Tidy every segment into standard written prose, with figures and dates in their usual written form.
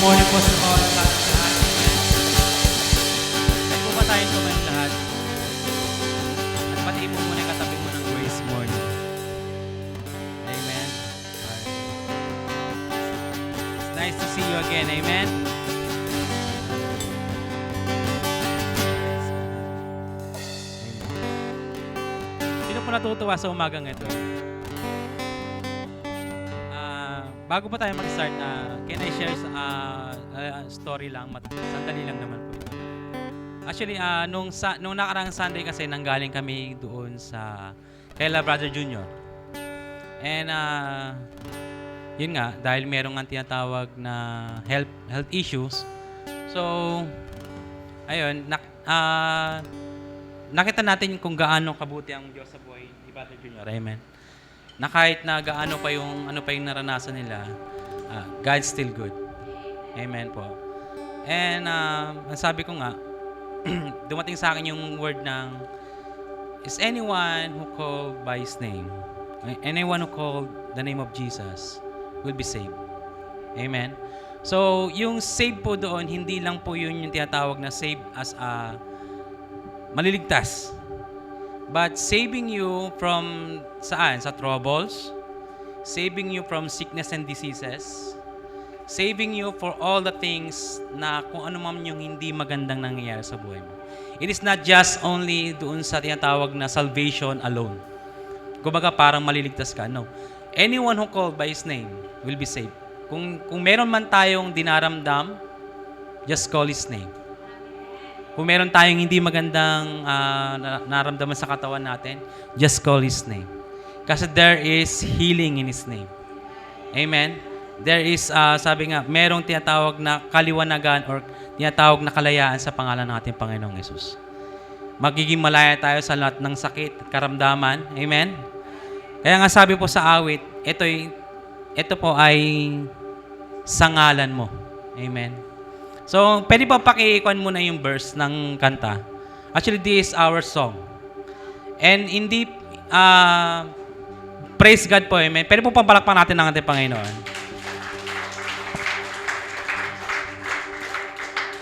morning po sa mga lahat. Ay po ba tayong kumain lahat? At pati mo muna yung katabi mo ng grace morning. Amen. Alright. It's nice to see you again. Amen. Sino po natutuwa sa umagang ito? Bago pa tayo mag-start, can I share a story lang? Sandali lang naman po. Actually, nung nakaraang Sunday kasi nanggaling kami doon sa Kayla Brother Junior. And yun nga, dahil merong ang tinatawag na health issues. So, ayun, nakita natin kung gaano kabuti ang Diyos sa buhay ni Brother Junior. Amen. Na kahit na gaano pa yung naranasan nila, God's still good. Amen po. And ang sabi ko nga, dumating sa akin yung word ng, is anyone who called by His name, anyone who called the name of Jesus will be saved. Amen. So, yung save po doon, hindi lang po yun yung tinatawag na save as a maliligtas. But saving you from saan? Sa troubles, saving you from sickness and diseases, saving you for all the things na kung ano man yung hindi magandang nangyayari sa buhay mo. It is not just only doon sa tinatawag na salvation alone. Kumbaga parang maliligtas ka. No. Anyone who called by His name will be saved. Kung meron man tayong dinaramdam, just call His name. Kung meron tayong hindi magandang naramdaman sa katawan natin, just call His name. Kasi there is healing in His name. Amen? There is, sabi nga, merong tinatawag na kaliwanagan or tinatawag na kalayaan sa pangalan ng ating Panginoong Yesus. Magiging malaya tayo sa lahat ng sakit, karamdaman. Amen? Kaya nga sabi po sa awit, ito po ay sa ngalan mo. Amen? So, pwede pa pakikuan muna yung verse ng kanta. Actually, this is our song. And hindi, praise God po, amen. Pwede po pampalakpan natin ng ating Panginoon.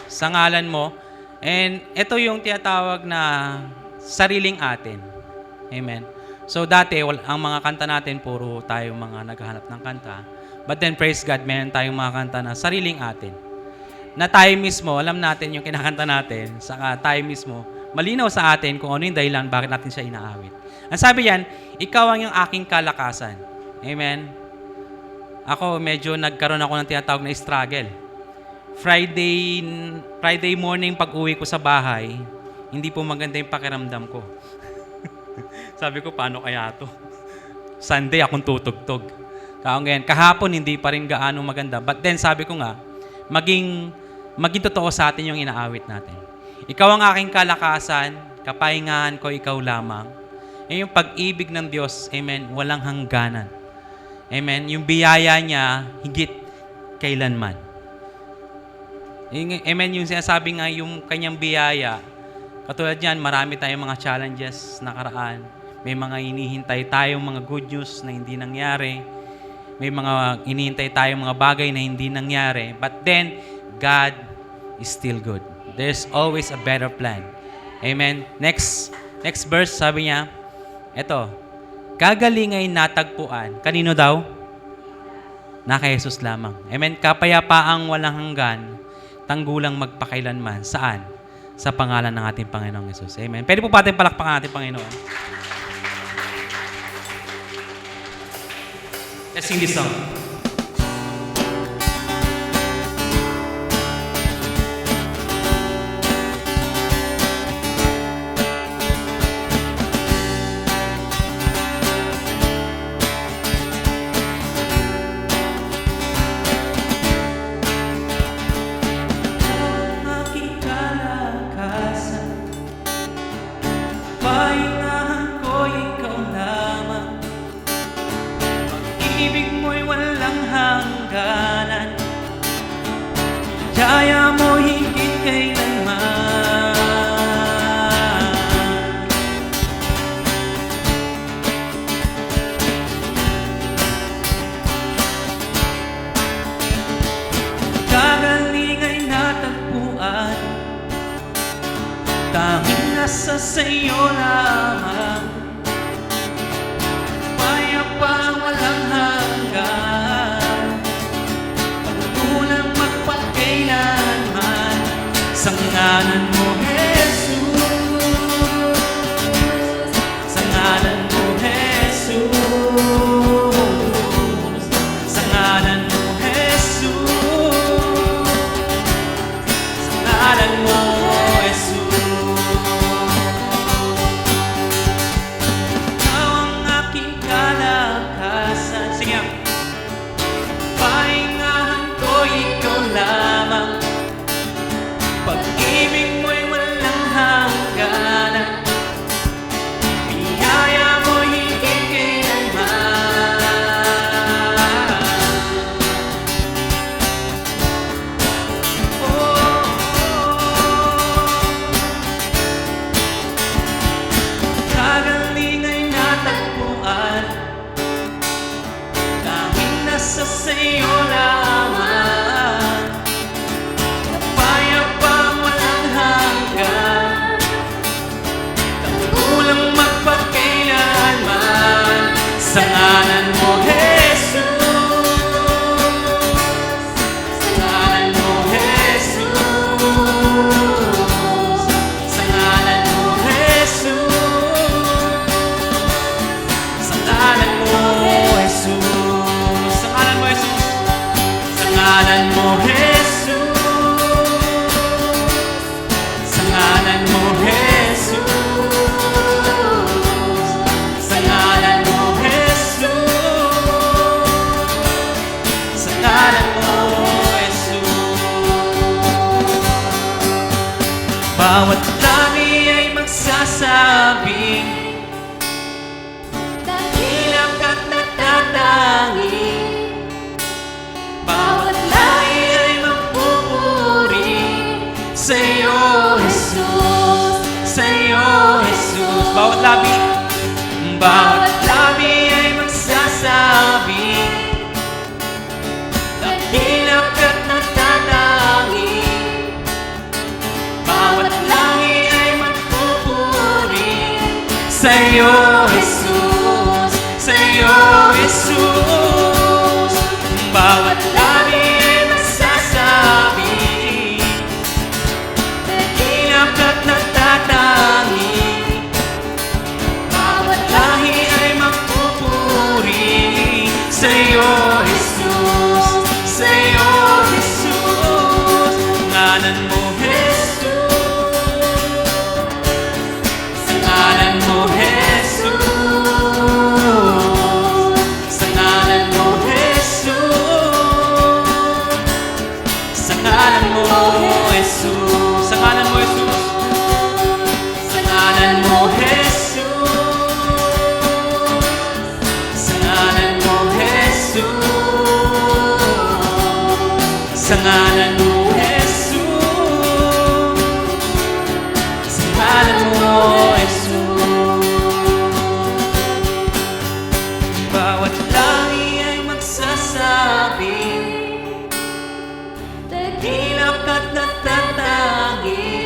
Sa ngalan mo. And ito yung tinatawag na sariling atin. Amen. So, dati, ang mga kanta natin, puro tayo mga naghahanap ng kanta. But then, praise God, meron tayong mga kanta na sariling atin. Na tayo mismo, alam natin yung kinakanta natin, saka tayo mismo, malinaw sa atin kung ano yung dahilan bakit natin siya inaawit. Ang sabi yan, ikaw ang yung aking kalakasan. Amen? Ako, medyo nagkaroon ako ng tinatawag na struggle. Friday morning pag uwi ko sa bahay, hindi po maganda yung pakiramdam ko. Sabi ko, paano kaya to? Sunday, akong tutugtog. Kahapon, hindi pa rin gaano maganda. But then, sabi ko nga, maging totoo sa atin yung inaawit natin. Ikaw ang aking kalakasan, kapahingahan ko ikaw lamang. Yung pag-ibig ng Diyos, amen, walang hangganan. Amen, yung biyaya niya, higit kailanman. Amen, yung sinasabi nga, yung kanyang biyaya, katulad yan, marami tayong mga challenges nakaraan. May mga inihintay tayong mga good news na hindi nangyari. May mga inihintay tayong mga bagay na hindi nangyari. But then, God is still good. There's always a better plan. Amen? Next verse, sabi niya, eto, kagaling ay natagpuan. Kanino daw? Na kay Jesus lamang. Amen? Kapayapaang walang hanggan, tanggulang magpakailanman. Saan? Sa pangalan ng ating Panginoong Jesus. Amen? Pwede po ba natin palakpakan ang ating Panginoon? Let's sing this song. Aking kalakasan, pahingahan ko ikaw lamang. Ibig mo'y wala tanging nasa sa'yo lamang, payapang walang hanggan, pagkulang magpakailanman, sa ngalan mo, Jesus, sa ngalan mo, Jesus, sa ngalan mo, Jesus, sa ngalan mo, sa sa'yo lamang, payapang walang hanggan, tanggulang magpakailanman, sa ngalan mo, Jesus, sa ngalan mo, Jesus, sa ngalan mo, Jesus, sa ngalan mo, Jesus. Sa ngalan mo, Jesus, sa ngalan mo, Jesus, sa ngalan mo, Jesus, sa ngalan mo, Jesus. Bawat labi ay magsasabing, dakilang ka't natatangi. Sa'yo, Jesus, sa'yo, Jesus. Bawat labi ay magsasabi, dakilang ka't natatangi. Bawat lahi ay magpupuri, sa'yo, Jesus, sa'yo, Jesus. Bawat labi ay magsasabi, at natatangi. Bawat lahi ay magpupuri, sa'yo, Jesus, sa'yo, Jesus. Ngalan mo, Jesus, sa ngalan mo, Jesus, sa ngalan mo, Jesus, sa ngalan mo, Jesus, sa ngalan mo, Jesus. Sa ngalan mo, Jesus, sa ngalan mo, Jesus, sa ngalan mo, Jesus, sa ngalan mo, Jesus. Bawat lahi ay magsasabi, dakilang ka't natatangi.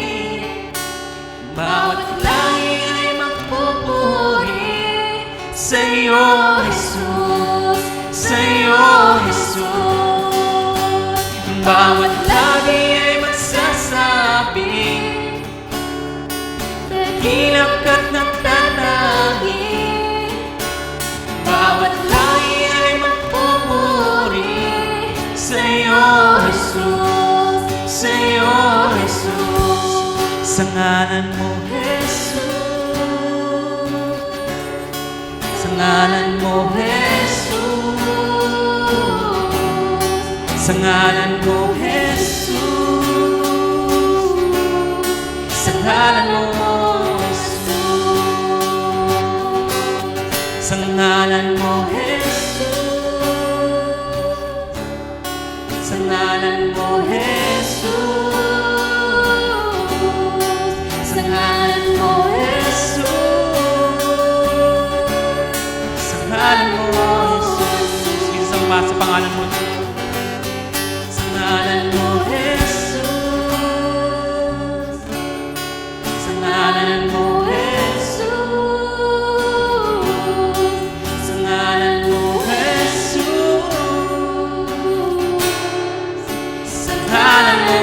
Bawat lahi ay magpupuri, sa'yo, Jesus, sa'yo, Jesus. Bawat lahi ay magsasabi, dakilang ka't natatangi. Bawat lahi ay magpupuri, sa'yo, Jesus, sa'yo, Jesus. Sa ngalan mo, Jesus, sa ngalan mo, Jesus, sa ngalan mo, Jesus, sa ngalan mo, Jesus, sa ngalan mo, Jesus, sa ngalan mo, Jesus. Sa ngalan mo, Jesus, sa ngalan mo, Jesus. Isang pa sa pangalan mo. Sa ngalan mo, Jesus, sa ngalan mo, Jesus. Sa ngalan mo, Jesus. Sa ngalan mo,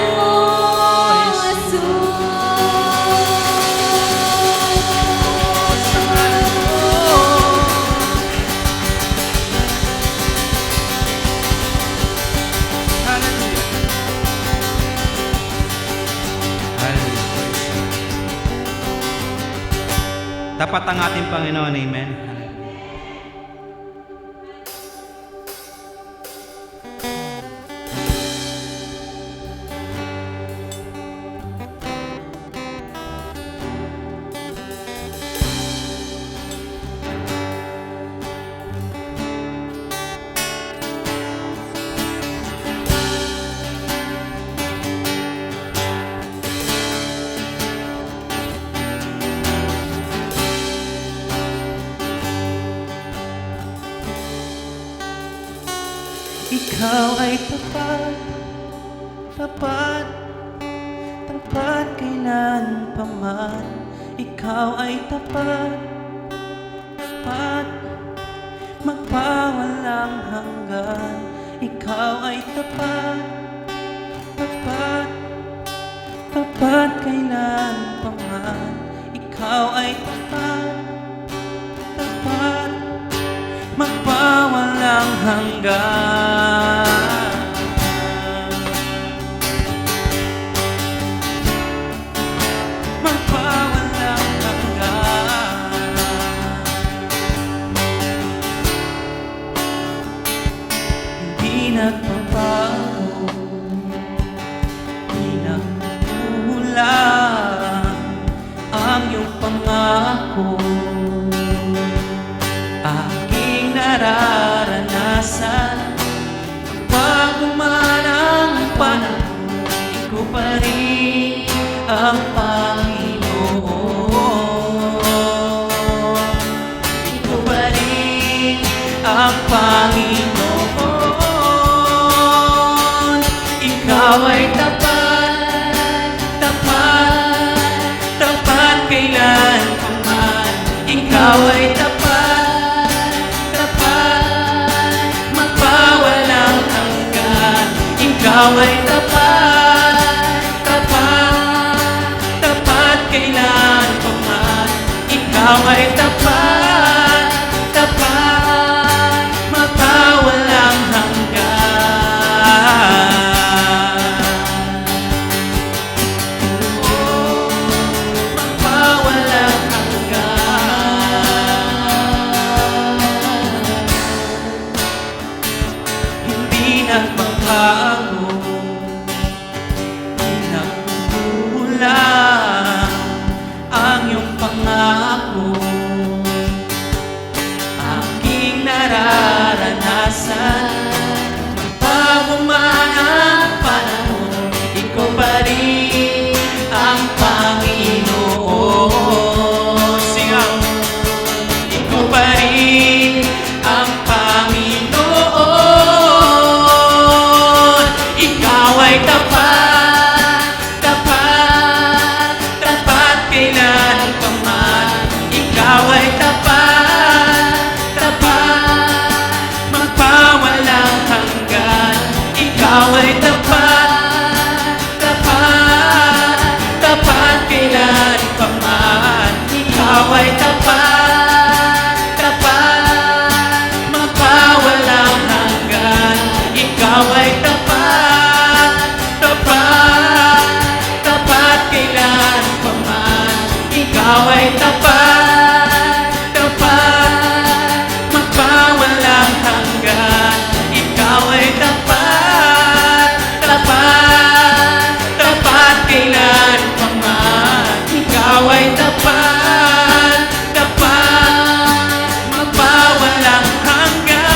tapat ang ating Panginoon. Amen. Ikaw ay tapat, tapat, tapat kailan pa man. Ikaw ay tapat, tapat, magpawalang hanggan. Ikaw ay tapat, tapat, tapat kailan pa man. Ikaw ay tapat, tapat, magpawalang hanggan. Magpawalang hanggan. Hindi nagbabago, hindi nagkukulang ang iyong pangako. Aking nararanasan, bago man ang panahon, ikaw pa rin ang Panginoon. Ikaw pa rin ang Panginoon. Ikaw ay tapat, tapat, tapat kailan pa man. Ikaw ay tapat, ikaw ay tapat, tapat, tapat kailan pa man. Ikaw ay tapat, tapat, magpawalang hanggan. Oh, magpawalang hanggan. Hindi nagbabago, ang iyong pangako. Aking nararanasan, magbago man ang panahon, ikaw pa rin ang Panginoon. Sigaw! Ikaw pa rin ang Panginoon. Ikaw ay tapat, ikaw ay tapat, tapat, magpawalang hanggan. Ikaw ay tapat, tapat, tapat kailan pa man. Ikaw ay tapat, tapat, magpawalang hanggan. Ikaw ay tapat, tapat, tapat kailan pa man. Ikaw ay tapat, tapat, magpawalang hanggan. Ikaw ay tapat, tapat, tapat kailan pa man. Ikaw ay tapat, tapat, magpawalang hanggan.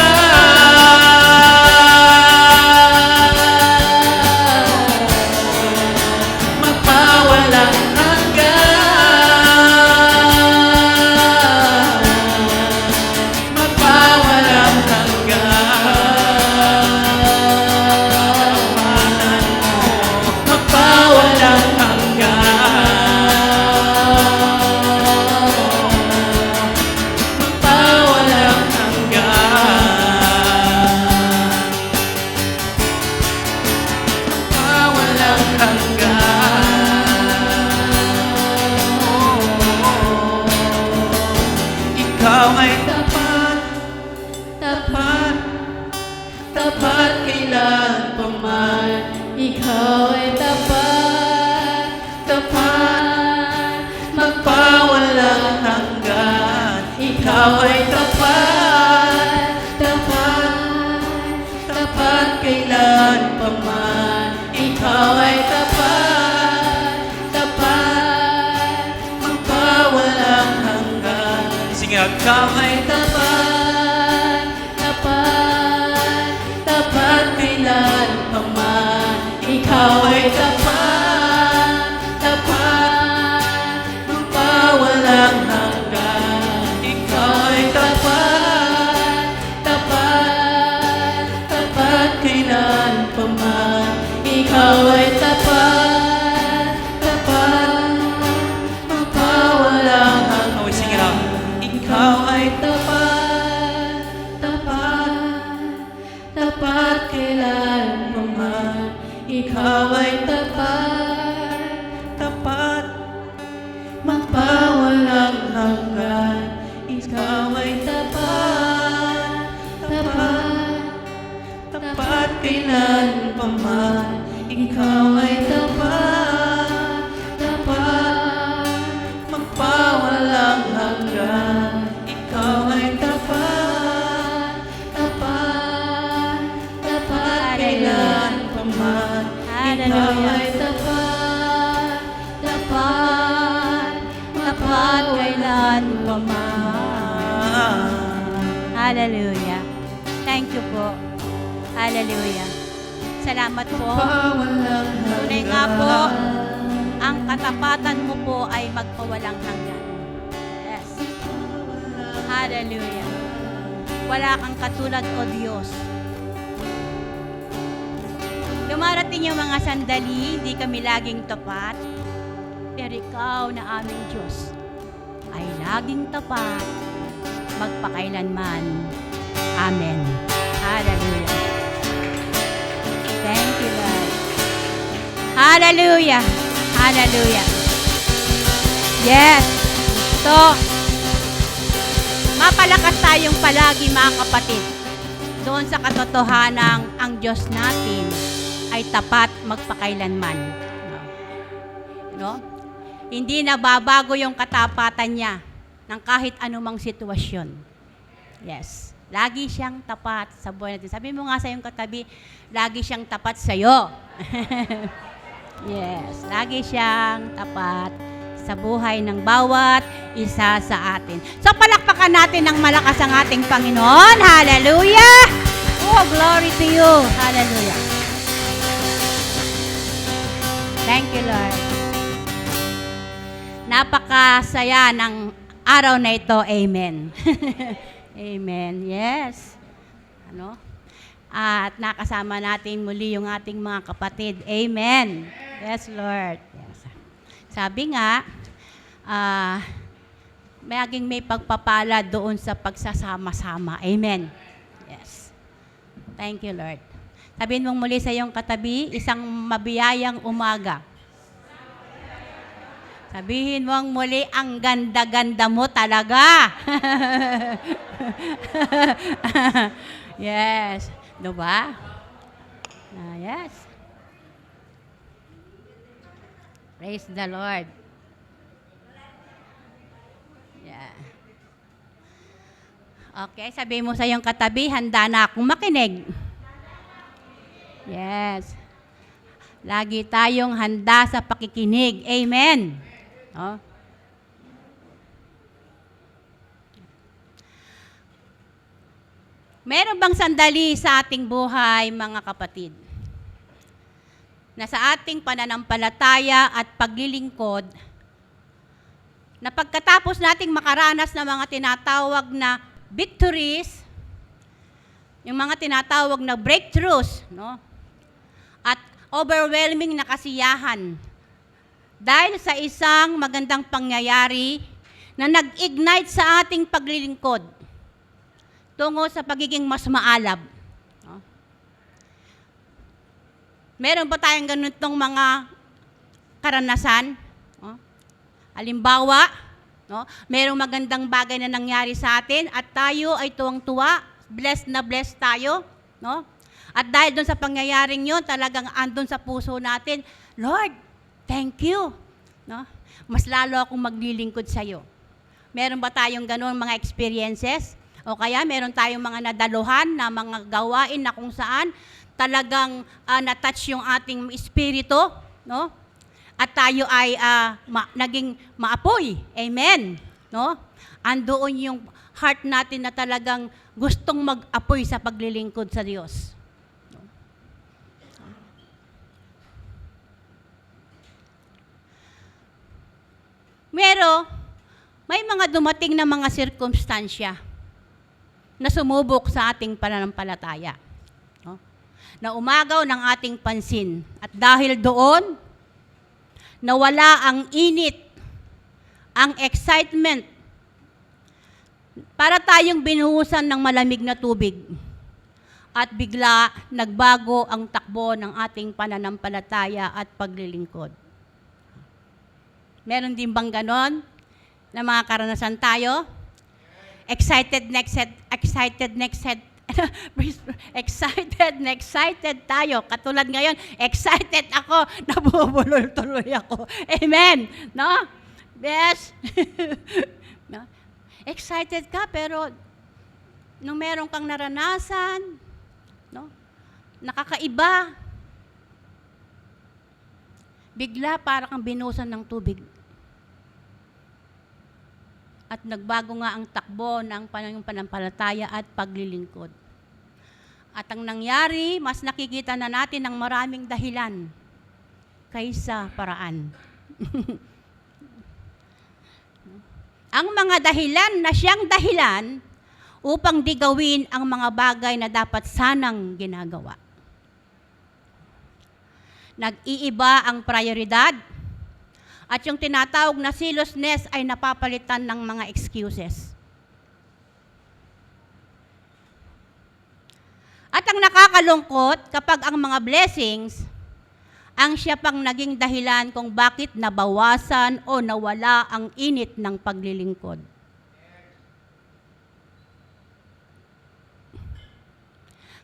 Magpawalang hanggan. ikaw ay tapat, tapat, tapat kailan pa man. Ikaw ay tapat, tapat, magpawalang hanggan. Sige, ikaw ay Tapat, tapat, tapat kailan pa man. Ikaw ay tapat, tapat, magpawalang hanggan. Ikaw ay tapat, tapat, tapat kailan pa man. Ikaw ay tapat, tapat, magpawalang hanggan. Oh, sing it out. Ikaw ay tapat, tapat, tapat kailan pa man. Ikaw ay tapat, tapat, magpawalang hanggan. Ikaw ay tapat, tapat, tapat kailan pa man. Ikaw ay tapat, tapat, magpawalang hanggan. Ikaw ay tapat, tapat, tapat kailan pa man. Ikaw ay tapat, tapat, tapat kailan pa man. Hallelujah. Thank you po. Hallelujah. Salamat po. Magpawalang Tunay nga po, hanggan. ang katapatan mo po ay magpawalang hanggan. Yes. Hallelujah. Wala kang katulad, O Diyos. Dumarating yung mga sandali, hindi kami laging tapat. Pero ikaw na aming Diyos ay laging tapat, magpakailanman. Amen. Hallelujah. Thank you, Lord. Hallelujah. Hallelujah. Yes. So, mapalakas tayong palagi mga kapatid doon sa katotohanang ang Diyos natin ay tapat magpakailanman. No? Hindi nababago yung katapatan niya ng kahit anumang sitwasyon. Yes. Lagi siyang tapat sa buhay natin. Sabi mo nga sa iyong katabi, lagi siyang tapat sa iyo. Yes. Lagi siyang tapat sa buhay ng bawat isa sa atin. So, palakpakan natin ng malakas ang ating Panginoon. Hallelujah! Oh, glory to you. Hallelujah. Thank you, Lord. Napakasaya ng araw na ito. Amen. Amen. Yes. Ano? At nakasama natin muli yung ating mga kapatid. Amen. Yes, Lord. Yes. Sabi nga, may pagpapala doon sa pagsasama-sama. Amen. Yes. Thank you, Lord. Sabihin mong muli sa iyong katabi, isang mabiyayang umaga. Sabihin mong muli, ang ganda-ganda mo talaga. Yes. Diba? Yes. Praise the Lord. Yeah. Okay, sabihin mo sa iyong katabi, handa na akong makinig. Yes. Lagi tayong handa sa pakikinig. Amen. Oh. Meron bang sandali sa ating buhay, mga kapatid, na sa ating pananampalataya at paglilingkod, na pagkatapos nating makaranas ng mga tinatawag na victories, yung mga tinatawag na breakthroughs, no? At overwhelming na kasiyahan dahil sa isang magandang pangyayari na nag-ignite sa ating paglilingkod tungo sa pagiging mas maalab. No? Meron ba tayong ganitong mga karanasan? No? Halimbawa, no? Merong magandang bagay na nangyari sa atin at tayo ay tuwang-tuwa, blessed na blessed tayo. No? At dahil doon sa pangyayaring yun, talagang andun sa puso natin, Lord, thank you. No? Mas lalo akong maglilingkod sa iyo. Meron ba tayong ganun mga experiences? O kaya meron tayong mga nadaluhan na mga gawain na kung saan talagang na-touch yung ating espiritu, no? At tayo ay naging maapoy. Amen. No? Andoon yung heart natin na talagang gustong mag-apoy sa paglilingkod sa Diyos. May mga dumating na mga sirkumstansya na sumubok sa ating pananampalataya. No? Na umagaw ng ating pansin. At dahil doon, nawala ang init, ang excitement, para tayong binuhusan ng malamig na tubig. At bigla, nagbago ang takbo ng ating pananampalataya at paglilingkod. Meron din bang ganon na mga karanasan tayo? Excited tayo. Katulad ngayon, excited ako, nabubulol tuloy ako. Amen. No? Yes. No? Excited ka, pero nung meron kang naranasan, no? Nakakaiba. Bigla para kang binusan ng tubig. At nagbago nga ang takbo ng pananampalataya at paglilingkod. At ang nangyari, mas nakikita na natin ng maraming dahilan kaysa paraan. Ang mga dahilan na siyang dahilan upang di gawin ang mga bagay na dapat sanang ginagawa. Nag-iiba ang prioridad. At yung tinatawag na zealousness ay napapalitan ng mga excuses. At ang nakakalungkot, kapag ang mga blessings, ang siya pang naging dahilan kung bakit nabawasan o nawala ang init ng paglilingkod.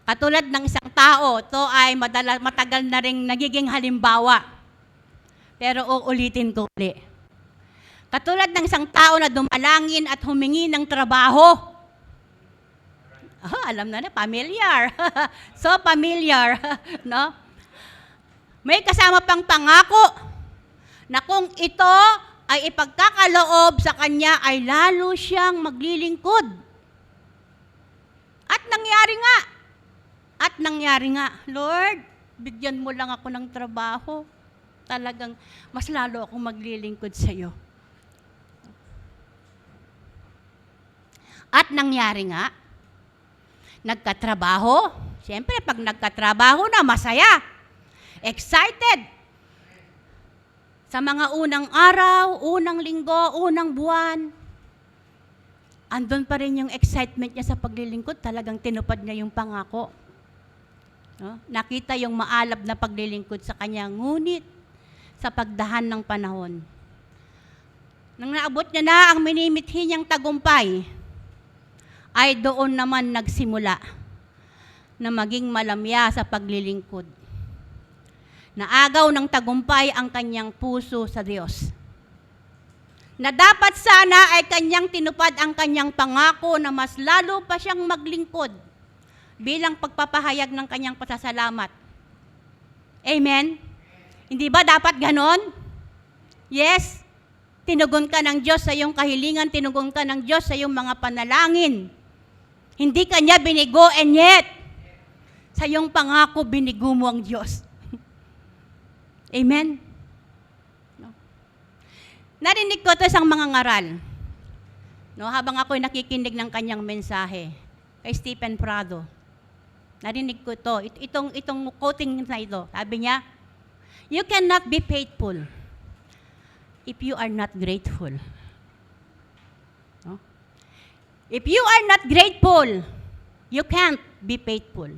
Katulad ng isang tao, ito ay matagal na rin nagiging halimbawa. Pero uulitin ko ulit. Katulad ng isang tao na dumalangin at humingi ng trabaho. Alam na, familiar. So familiar. No? May kasama pang pangako na kung ito ay ipagkakaloob sa kanya ay lalo siyang maglilingkod. At nangyari nga. Lord, bigyan mo lang ako ng trabaho. Talagang mas lalo akong maglilingkod sa iyo. At nangyari nga, nagkatrabaho. Siyempre, pag nagkatrabaho na, masaya. Excited. Sa mga unang araw, unang linggo, unang buwan, andun pa rin yung excitement niya sa paglilingkod. Talagang tinupad niya yung pangako. No? Nakita yung maalab na paglilingkod sa kanya. Ngunit, sa pagdahan ng panahon. Nang naabot niya na ang minimithi niyang tagumpay, ay doon naman nagsimula na maging malamya sa paglilingkod. Naagaw ng tagumpay ang kanyang puso sa Diyos. Na dapat sana ay kanyang tinupad ang kanyang pangako na mas lalo pa siyang maglingkod bilang pagpapahayag ng kanyang pasasalamat. Amen? Hindi ba dapat ganon? Yes. Tinugon ka ng Diyos sa iyong kahilingan, tinugon ka ng Diyos sa iyong mga panalangin. Hindi ka niya binigo, and yet, sa iyong pangako, binigo mo ang Diyos. Amen? No? Narinig ko ito sa mga ngaral. No, habang ako'y nakikinig ng kanyang mensahe kay Stephen Prado. Narinig ko ito. Itong quoting na ito. Sabi niya, you cannot be faithful if you are not grateful. No? If you are not grateful, you can't be faithful.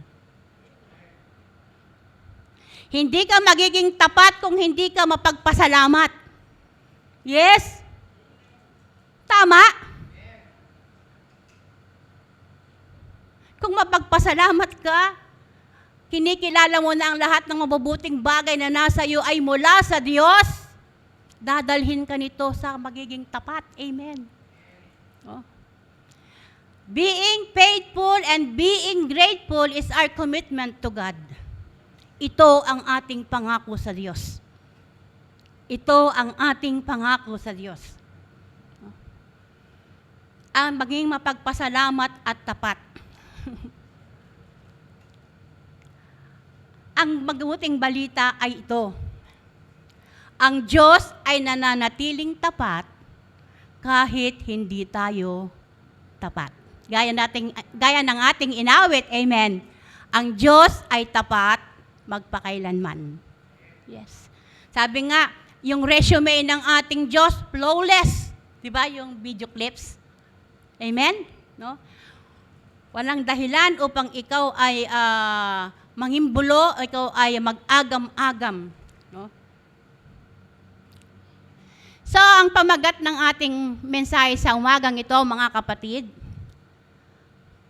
Hindi ka magiging tapat kung hindi ka mapagpasalamat. Yes? Tama? Kung mapagpasalamat ka, kinikilala mo na ang lahat ng mabubuting bagay na nasa iyo ay mula sa Diyos, dadalhin ka nito sa magiging tapat. Amen. Oh. Being faithful and being grateful is our commitment to God. Ito ang ating pangako sa Diyos. Ito ang ating pangako sa Diyos. Ang maging mapagpasalamat at tapat. Ang mabuting balita ay ito. Ang Diyos ay nananatiling tapat kahit hindi tayo tapat. Gaya ng ating inawit, amen. Ang Diyos ay tapat magpakailanman. Yes. Sabi nga, yung resume ng ating Diyos, flawless. Di ba? Yung video clips. Amen? No? Walang dahilan upang ikaw ay mangimbulo, ikaw ay mag-agam-agam. No? So, ang pamagat ng ating mensahe sa umagang ito, mga kapatid,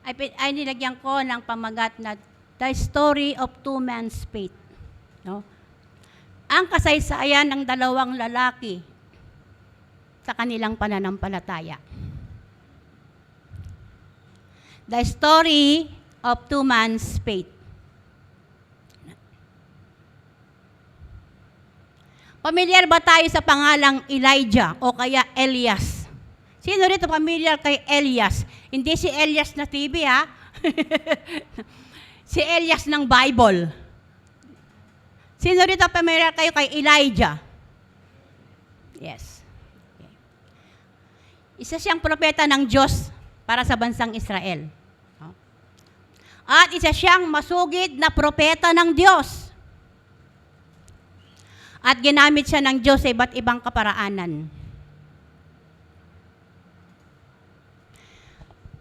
ay nilagyan ko ng pamagat na The Story of Two Men's Faith. No? Ang kasaysayan ng dalawang lalaki sa kanilang pananampalataya. The Story of Two Men's Faith. Pamilyar ba tayo sa pangalang Elijah o kaya Elias? Sino rito pamilyar kay Elias? Hindi si Elias na TV, ha? Si Elias ng Bible. Sino rito pamilyar kayo kay Elijah? Yes. Okay. Isa siyang propeta ng Diyos para sa bansang Israel. At isa siyang masugid na propeta ng Diyos. At ginamit siya ng Diyos sa iba't ibang kaparaanan.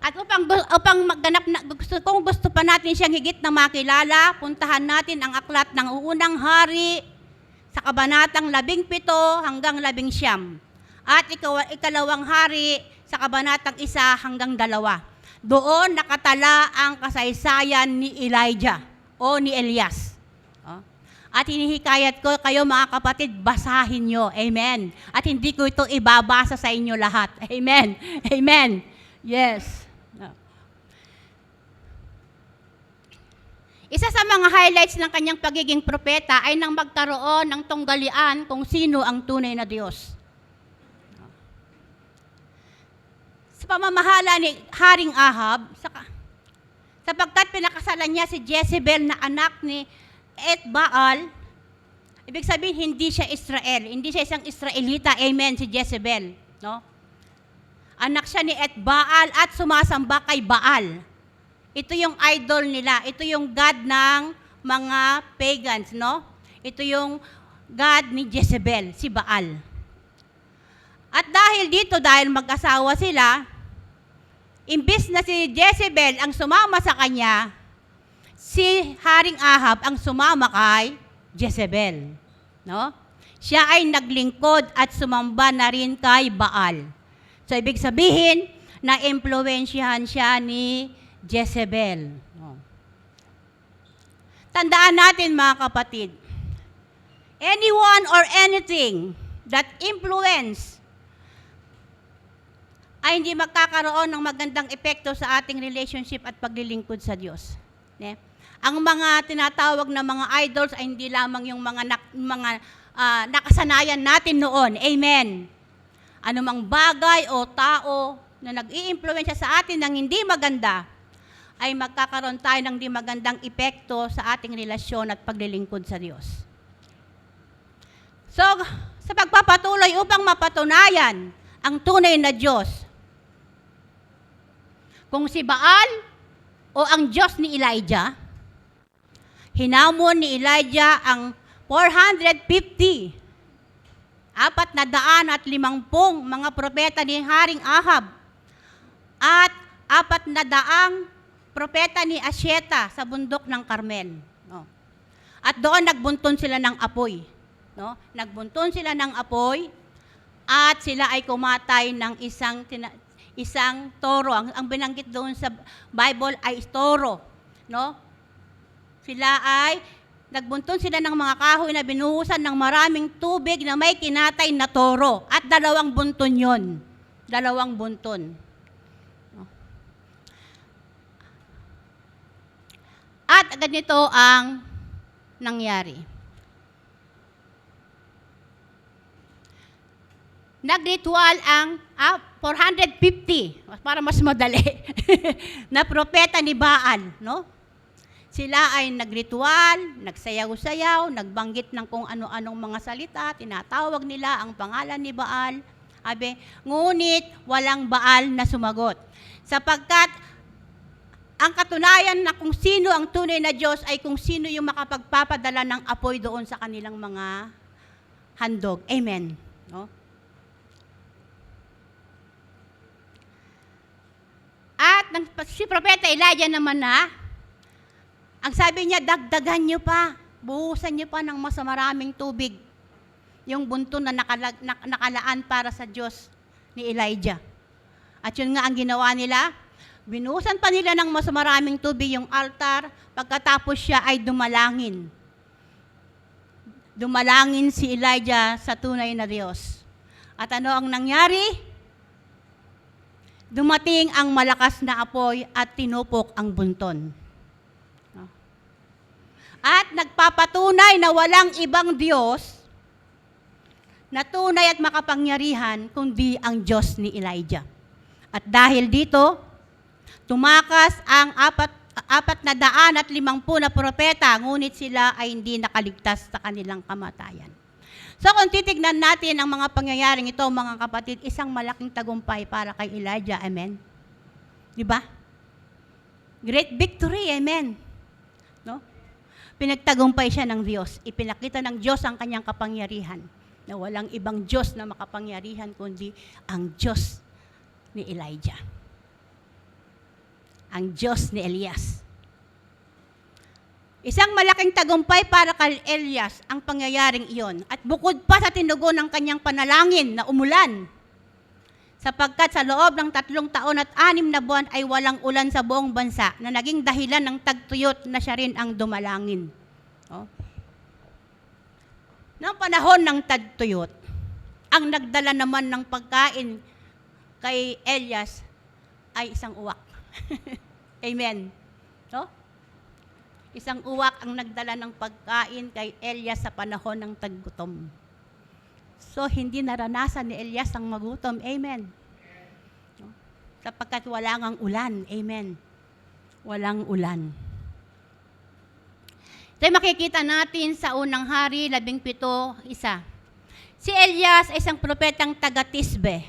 At upang magganap na, kung gusto pa natin siyang higit na makilala, puntahan natin ang aklat ng Unang Hari sa kabanatang 17 hanggang 19. At ikalawang hari sa kabanatang 1 hanggang 2. Doon nakatala ang kasaysayan ni Elijah o ni Elias. At hinihikayat ko kayo mga kapatid, basahin nyo. Amen. At hindi ko ito ibabasa sa inyo lahat. Amen. Amen. Yes. Isa sa mga highlights ng kanyang pagiging propeta ay nang magkaroon ng tunggalian kung sino ang tunay na Diyos. Sa pamamahala ni Haring Ahab, sapagkat pinakasalan niya si Jezebel na anak ni Baal, ibig sabihin hindi siya Israel, hindi siya isang Israelita, amen, si Jezebel, no? Anak siya ni Baal at sumasamba kay Baal. Ito yung idol nila, ito yung god ng mga pagans, no? Ito yung god ni Jezebel, si Baal. At dahil dito, dahil mag-asawa sila, imbis na si Jezebel ang sumama sa kanya, si Haring Ahab ang sumama kay Jezebel. No? Siya ay naglingkod at sumamba na rin kay Baal. So, ibig sabihin, na-impluwensyahan siya ni Jezebel. No? Tandaan natin, mga kapatid, anyone or anything that influence ay hindi magkakaroon ng magandang epekto sa ating relationship at paglilingkod sa Diyos. Ne? Ang mga tinatawag na mga idols ay hindi lamang yung mga nakasanayan natin noon. Amen. Anumang bagay o tao na nag-i-impluwensya sa atin ng hindi maganda, ay magkakaroon tayo ng hindi magandang epekto sa ating relasyon at paglilingkod sa Diyos. So, sa pagpapatuloy upang mapatunayan ang tunay na Diyos, kung si Baal o ang Diyos ni Elijah, hinamon ni Elijah ang 450, 450 mga propeta ni Haring Ahab at 400 propeta ni Asyeta sa bundok ng Carmel. No? At doon nagbunton sila ng apoy. No? Nagbunton sila ng apoy at sila ay kumatay ng isang toro. Ang binanggit doon sa Bible ay toro. No? Nagbunton sila ng mga kahoy na binuhusan ng maraming tubig na may kinatay na toro. At 2 bunton yon. 2 bunton. ganito ang nangyari. Nagritual ang 450, para mas madali, na propeta ni Baal, no? Sila ay nagritual, nagsayaw-sayaw, nagbanggit ng kung ano-anong mga salita, tinatawag nila ang pangalan ni Baal. Ngunit walang Baal na sumagot. Sapagkat ang katunayan na kung sino ang tunay na Diyos ay kung sino yung makapagpapadala ng apoy doon sa kanilang mga handog. Amen. No? At si Propeta Elijah naman ang sabi niya, dagdagan niyo pa, buhusan niyo pa ng mas maraming tubig yung bunto na nakalaan para sa Diyos ni Elijah. At yun nga ang ginawa nila, binuhusan pa nila ng mas maraming tubig yung altar, pagkatapos siya ay dumalangin. Dumalangin si Elijah sa tunay na Diyos. At ano ang nangyari? Dumating ang malakas na apoy at tinupok ang bunton. At nagpapatunay na walang ibang Diyos na tunay at makapangyarihan kundi ang Diyos ni Elijah. At dahil dito, tumakas ang 450 na propeta, ngunit sila ay hindi nakaligtas sa kanilang kamatayan. So kung titignan natin ang mga pangyayaring ito, mga kapatid, isang malaking tagumpay para kay Elijah. Amen? Di ba? Great victory. Amen? No? Pinagtagumpay siya ng Diyos. Ipinakita ng Diyos ang kanyang kapangyarihan na walang ibang Diyos na makapangyarihan kundi ang Diyos ni Elijah. Ang Diyos ni Elias. Isang malaking tagumpay para kay Elias ang pangyayaring iyon. At bukod pa sa tinugon ng kanyang panalangin na umulan, sapagkat sa loob ng 3 taon at 6 na buwan ay walang ulan sa buong bansa na naging dahilan ng tagtuyot na siya rin ang dumalangin. Oh. Noong panahon ng tagtuyot, ang nagdala naman ng pagkain kay Elias ay isang uwak. Amen. No? Isang uwak ang nagdala ng pagkain kay Elias sa panahon ng taggutom. So, hindi naranasan ni Elias ang magutom. Amen. No? Sapagkat wala ngang ulan. Amen. Walang ulan. Ito makikita natin sa unang hari, 17:1. Si Elias ay isang propetang taga-Tisbe.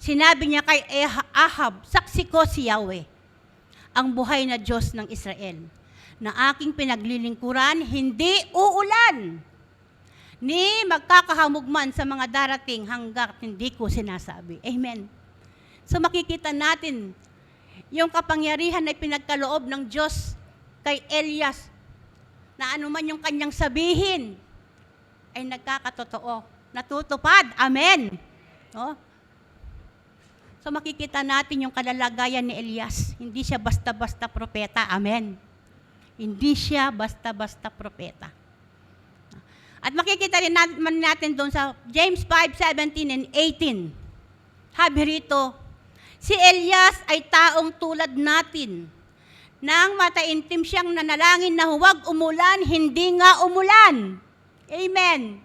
Sinabi niya kay Ahab, saksi ko si Yahweh, ang buhay na Diyos ng Israel, na aking pinaglilingkuran, hindi uulan, ni magkakahamugman sa mga darating hanggat hindi ko sinasabi. Amen. So makikita natin, yung kapangyarihan ay pinagkaloob ng Diyos kay Elias, na anuman yung kanyang sabihin, ay nagkakatotoo, natutupad. Amen. No? So makikita natin yung kalalagayan ni Elias. Hindi siya basta-basta propeta. Amen. Hindi siya basta-basta propeta. At makikita rin natin doon sa James 5:17 and 18. Sabi rito, si Elias ay taong tulad natin. Nang mataintim siyang nanalangin na huwag umulan, hindi nga umulan. Amen.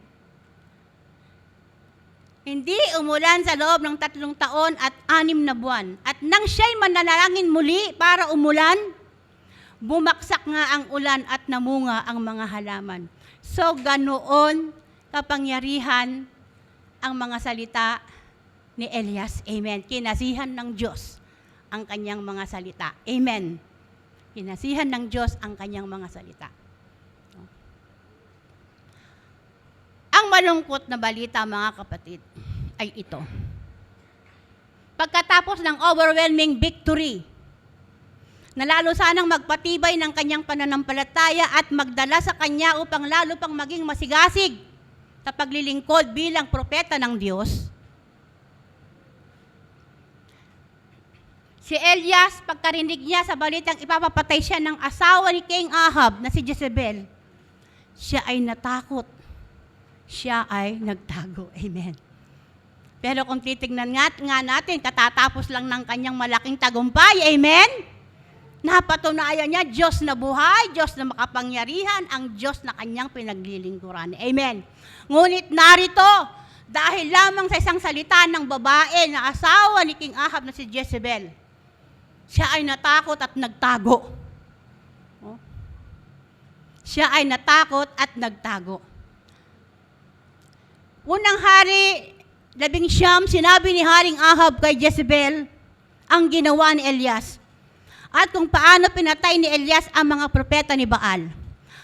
Hindi umulan sa loob ng 3 taon at 6 na buwan. At nang siya'y manalangin muli para umulan, bumaksak nga ang ulan at namunga ang mga halaman. So, ganoon kapangyarihan ang mga salita ni Elias. Amen. Kinasihan ng Diyos ang kanyang mga salita. Amen. Kinasihan ng Diyos ang kanyang mga salita. Ang malungkot na balita, mga kapatid, ay ito. Pagkatapos ng overwhelming victory, na lalo sanang magpatibay ng kanyang pananampalataya at magdala sa kanya upang lalo pang maging masigasig sa paglilingkod bilang propeta ng Diyos, si Elias, pagkarinig niya sa balitang ipapapatay siya ng asawa ni King Ahab na si Jezebel, siya ay natakot. Siya ay nagtago. Amen. Pero kung titignan nga natin, katatapos lang ng kanyang malaking tagumpay. Amen? Napatunayan niya, Diyos na buhay, Diyos na makapangyarihan, ang Diyos na kanyang pinaglilingkuran. Amen. Ngunit narito, dahil lamang sa isang salita ng babae na asawa ni King Ahab na si Jezebel, siya ay natakot at nagtago. Oh. Siya ay natakot at nagtago. Unang hari, 19, sinabi ni Haring Ahab kay Jezebel ang ginawa ni Elias at kung paano pinatay ni Elias ang mga propeta ni Baal.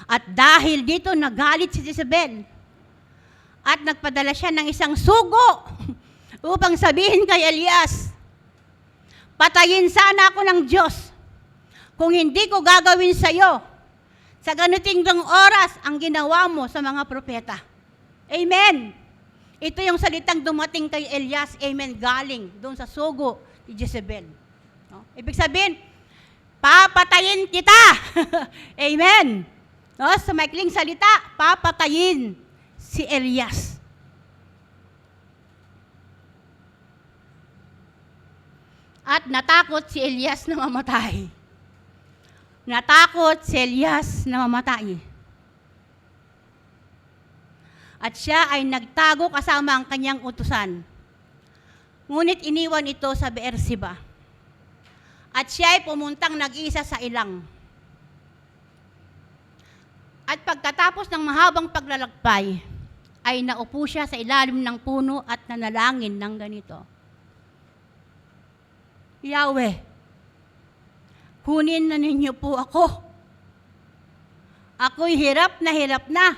At dahil dito nagalit si Jezebel at nagpadala siya ng isang sugo upang sabihin kay Elias, patayin sana ako ng Diyos kung hindi ko gagawin sa iyo sa ganiting oras ang ginawa mo sa mga propeta. Amen. Ito yung salitang dumating kay Elias, amen, galing doon sa sugo ni Jezebel. No? Ibig sabihin, papatayin kita. Amen. No? Sa maikling salita, papatayin si Elias. At natakot si Elias na mamatay. Natakot si Elias na mamatay. At siya ay nagtago kasama ang kanyang utusan. Ngunit iniwan ito sa Beersheba. At siya ay pumuntang nag-isa sa ilang. At pagkatapos ng mahabang paglalakbay, ay naupo siya sa ilalim ng puno at nanalangin ng ganito. Yahweh, kunin na ninyo po ako. Ako'y hirap na.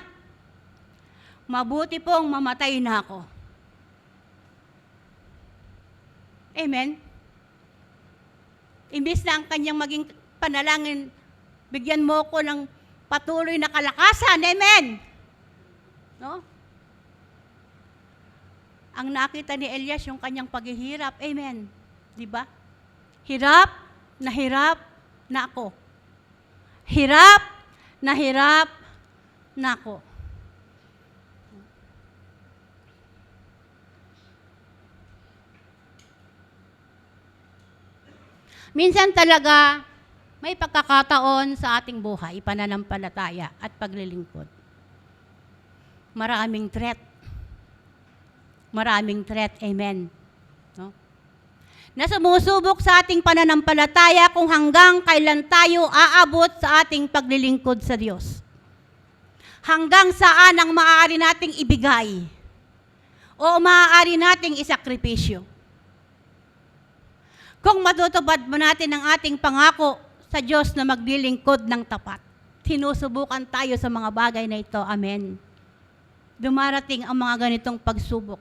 Mabuti pong mamatay na ako. Amen. Imbis na ang kanyang maging panalangin, bigyan mo ko ng patuloy na kalakasan. Amen. No? Ang nakita ni Elias yung kanyang paghihirap. Amen. Di ba? Hirap na ako. Hirap na ako. Minsan talaga, may pagkakataon sa ating buhay, pananampalataya at paglilingkod. Maraming threat. Amen. No? Na sumusubok sa ating pananampalataya kung hanggang kailan tayo aabot sa ating paglilingkod sa Diyos. Hanggang saan ang maaari nating ibigay o maaari nating isakripisyo. Kung matutupad mo natin ang ating pangako sa Diyos na maglilingkod ng tapat, sinusubukan tayo sa mga bagay na ito. Amen. Dumarating ang mga ganitong pagsubok.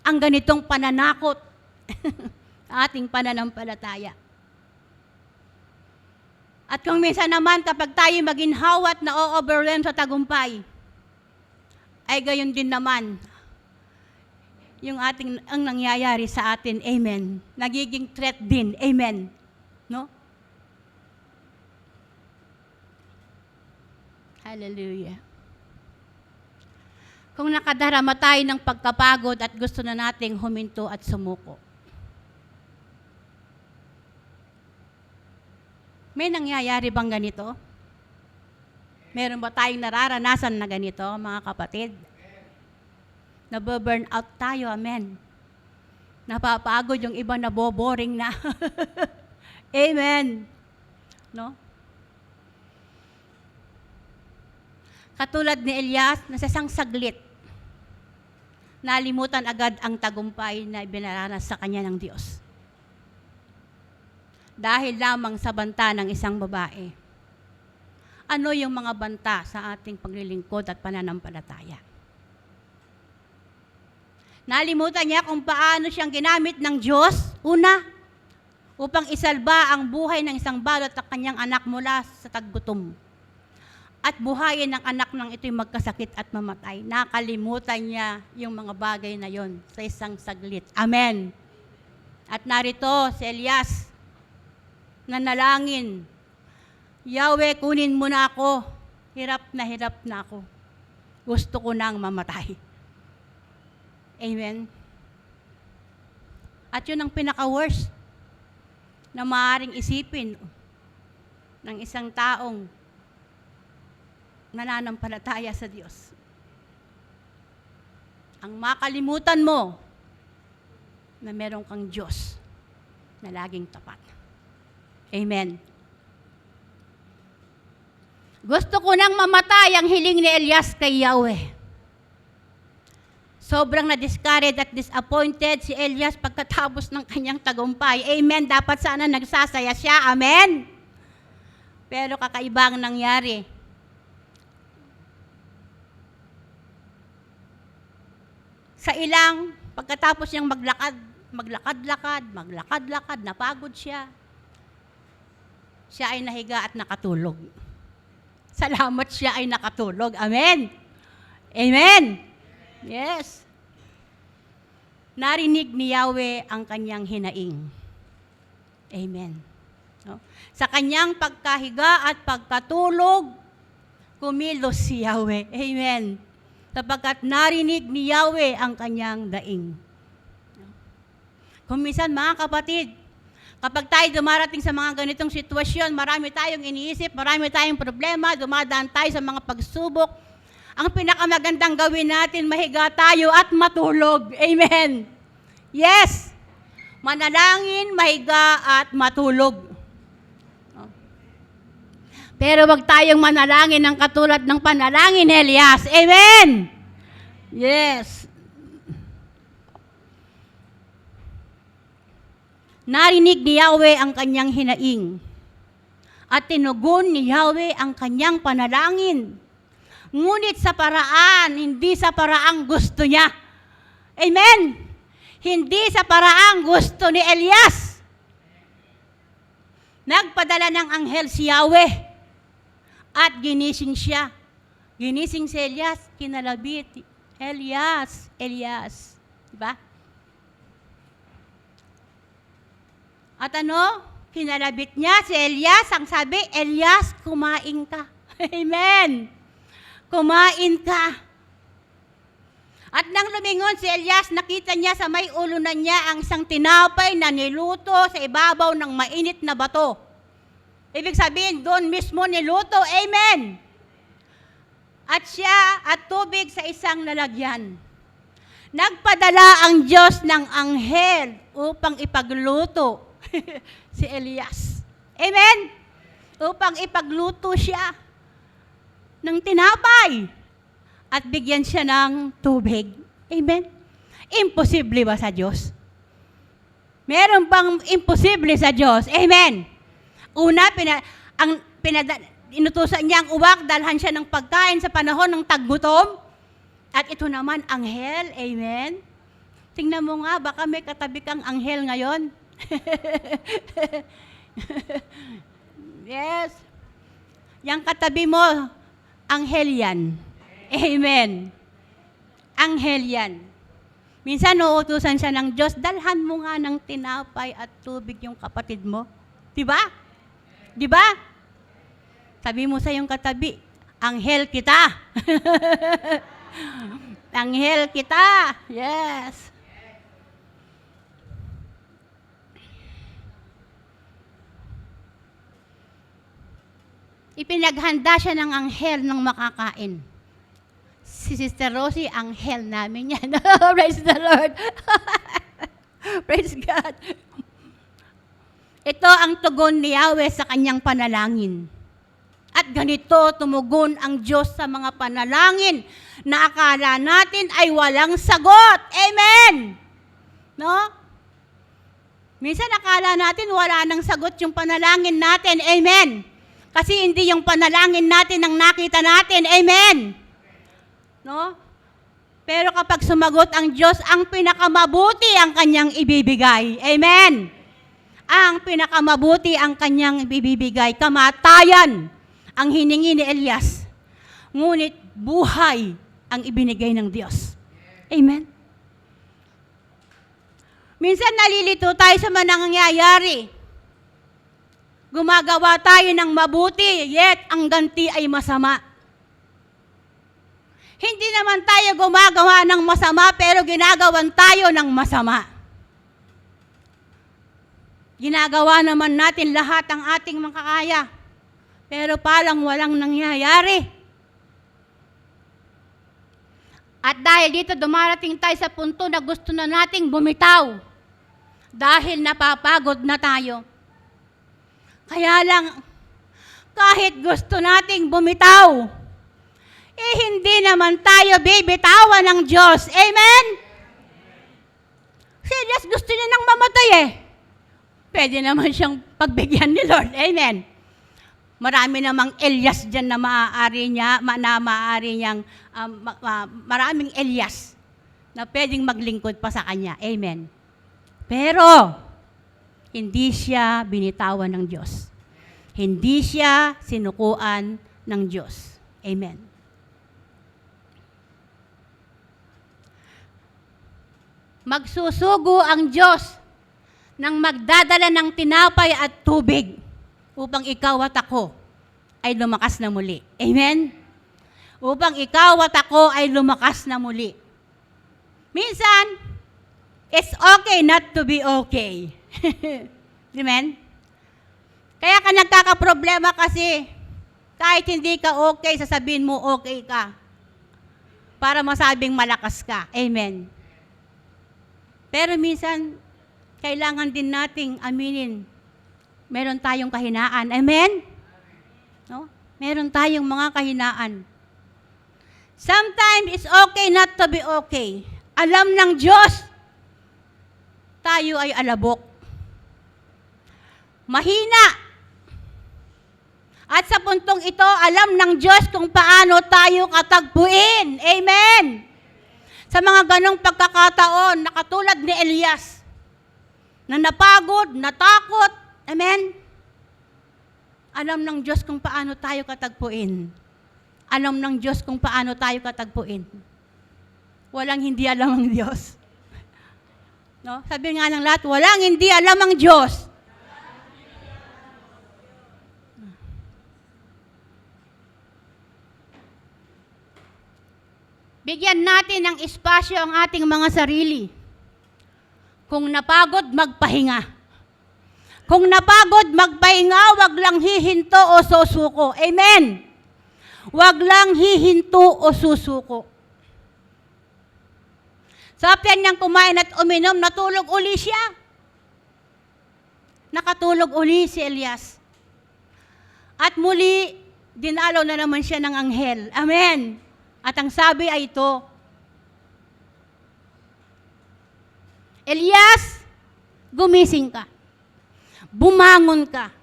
Ang ganitong pananakot sa ating pananampalataya. At kung minsan naman kapag tayo maginhawa at na-overwhelm sa tagumpay, ay gayon din naman yung ang nangyayari sa atin, amen. Nagiging threat din, amen. No? Hallelujah. Kung nakadarama tayo ng pagkapagod at gusto na nating huminto at sumuko. May nangyayari bang ganito? Meron ba tayong nararanasan na ganito, mga kapatid? Nababurn out tayo, amen. Napapagod yung iba, naboboring na. Amen. No? Katulad ni Elias, na sa isang saglit, nalimutan agad ang tagumpay na ibinaranas sa kanya ng Diyos. Dahil lamang sa banta ng isang babae. Ano yung mga banta sa ating paglilingkod at pananampalataya? Nalimutan niya kung paano siyang ginamit ng Diyos, una, upang isalba ang buhay ng isang balot at kanyang anak mula sa taggutom. At buhayin ng anak ng ito'y magkasakit at mamatay. Nakalimutan niya yung mga bagay na yon sa isang saglit. Amen. At narito si Elias, nanalangin, Yahweh, kunin mo na ako. Hirap na ako. Gusto ko nang mamatay. Amen. At yun ang pinaka-worst na maaaring isipin ng isang taong nananampalataya sa Diyos. Ang makalimutan mo na meron kang Diyos na laging tapat. Amen. Gusto ko nang mamatay ang hiling ni Elias kay Yahweh. Sobrang na-discouraged at disappointed si Elias pagkatapos ng kanyang tagumpay. Amen. Dapat sana nagsasaya siya. Amen. Pero kakaiba ang nangyari. Sa ilang, pagkatapos niyang maglakad-lakad, napagod siya. Siya ay nahiga at nakatulog. Salamat siya ay nakatulog. Amen. Amen. Yes. Narinig ni Yahweh ang kanyang hinaing. Amen. No? Sa kanyang pagkahiga at pagkatulog, kumilos si Yahweh. Amen. Sapagkat narinig ni Yahweh ang kanyang daing. Kung minsan, mga kapatid, kapag tayo dumarating sa mga ganitong sitwasyon, marami tayong iniisip, marami tayong problema, dumadaan tayo sa mga pagsubok. Ang pinakamagandang gawin natin, mahiga tayo at matulog. Amen. Yes. Manalangin, mahiga at matulog. Pero wag tayong manalangin ng katulad ng panalangin ni Elias. Amen. Yes. Narinig ni Yahweh ang kanyang hinaing at tinugon ni Yahweh ang kanyang panalangin. Ngunit sa paraan, hindi sa paraang gusto niya. Amen. Hindi sa paraang gusto ni Elias. Nagpadala ng anghel si Yahweh at ginising siya. Ginising si Elias, kinalabit. Elias, Elias. Diba? At ano? Kinalabit niya si Elias. Ang sabi, Elias, kumain ka. Amen. Kumain ka. At nang lumingon si Elias, nakita niya sa may ulunan niya ang isang tinapay na niluto sa ibabaw ng mainit na bato. Ibig sabihin, doon mismo niluto. Amen. At siya at tubig sa isang lalagyan. Nagpadala ang Diyos ng anghel upang ipagluto si Elias. Amen. Upang ipagluto siya ng tinapay at bigyan siya ng tubig. Amen. Imposible ba sa Diyos? Meron bang imposible sa Diyos? Amen. Una, inutusan niya ang uwak, dalhan siya ng pagkain sa panahon ng taggutom. At ito naman, anghel. Amen. Tingnan mo nga, baka may katabi kang anghel ngayon. Yes. Yang katabi mo, anghel yan. Amen. Anghel yan. Minsan, uutusan siya ng Diyos, dalhan mo nga ng tinapay at tubig yung kapatid mo. Diba? Diba? Sabi mo sa iyong katabi, anghel kita. Anghel kita. Yes. Ipinaghanda siya ng anghel ng makakain. Si Sister Rosie, anghel namin yan. Praise the Lord. Praise God. Ito ang tugon ni Yahweh sa kanyang panalangin. At ganito tumugon ang Diyos sa mga panalangin na akala natin ay walang sagot. Amen! No? Minsan akala natin wala nang sagot yung panalangin natin. Amen! Kasi hindi yung panalangin natin ang nakita natin. Amen! No? Pero kapag sumagot ang Diyos, ang pinakamabuti ang kanyang ibibigay. Amen! Ang pinakamabuti ang kanyang ibibigay. Kamatayan ang hiningi ni Elias. Ngunit buhay ang ibinigay ng Diyos. Amen? Minsan nalilito tayo sa mga nangyayari. Gumagawa tayo ng mabuti, yet ang ganti ay masama. Hindi naman tayo gumagawa ng masama, pero ginagawan tayo ng masama. Ginagawa naman natin lahat ang ating makakaya. Pero parang walang nangyayari. At dahil dito dumarating tayo sa punto na gusto na nating bumitaw. Dahil napapagod na tayo. Kaya lang, kahit gusto nating bumitaw, hindi naman tayo bibitawan ng Diyos. Amen? Si Elias gusto niya nang mamatay Pwede naman siyang pagbigyan ni Lord. Amen? Marami namang Elias dyan na maaari niyang, maraming Elias na pwedeng maglingkod pa sa kanya. Amen? Pero, hindi siya binitawan ng Diyos. Hindi siya sinukuan ng Diyos. Amen. Magsusugo ang Diyos nang magdadala ng tinapay at tubig upang ikaw at ako ay lumakas na muli. Amen? Upang ikaw at ako ay lumakas na muli. Minsan, it's okay not to be okay. Amen? Kaya ka nagkakaproblema kasi kahit hindi ka okay, sasabihin mo okay ka para masabing malakas ka. Amen? Pero minsan, kailangan din nating aminin, meron tayong kahinaan. Amen? No? Meron tayong mga kahinaan. Sometimes it's okay not to be okay. Alam ng Diyos, tayo ay alabok. Mahina. At sa puntong ito, alam ng Diyos kung paano tayo katagpuin. Amen? Sa mga ganong pagkakataon, na katulad ni Elias, na napagod, natakot, amen? Alam ng Diyos kung paano tayo katagpuin. Alam ng Diyos kung paano tayo katagpuin. Walang hindi alam ang Diyos. No? Sabi nga ng lahat, walang hindi alam ang Diyos. Bigyan natin ng espasyo ang ating mga sarili. Kung napagod, magpahinga. Kung napagod, magpahinga, wag lang hihinto o susuko. Amen? Wag lang hihinto o susuko. Sa niyang kumain at uminom, natulog uli siya. Nakatulog uli si Elias. At muli, dinalaw na naman siya ng anghel. Amen? At ang sabi ay ito, Elias, gumising ka. Bumangon ka.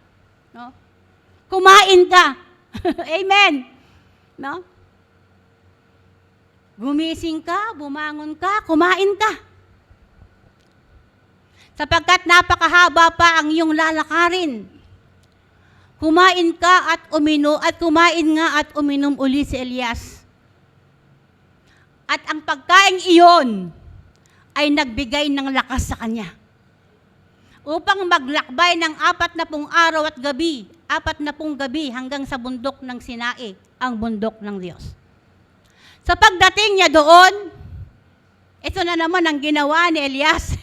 No? Kumain ka. Amen. No? Gumising ka, bumangon ka, kumain ka. Sapagkat napakahaba pa ang iyong lalakarin. Kumain ka at uminom, at kumain nga at uminom uli si Elias. At ang pagkain iyon ay nagbigay ng lakas sa kanya. Upang maglakbay ng 40 araw at gabi, 40 gabi hanggang sa bundok ng Sinai, ang bundok ng Diyos. Sa pagdating niya doon, ito na naman ang ginawa ni Elias.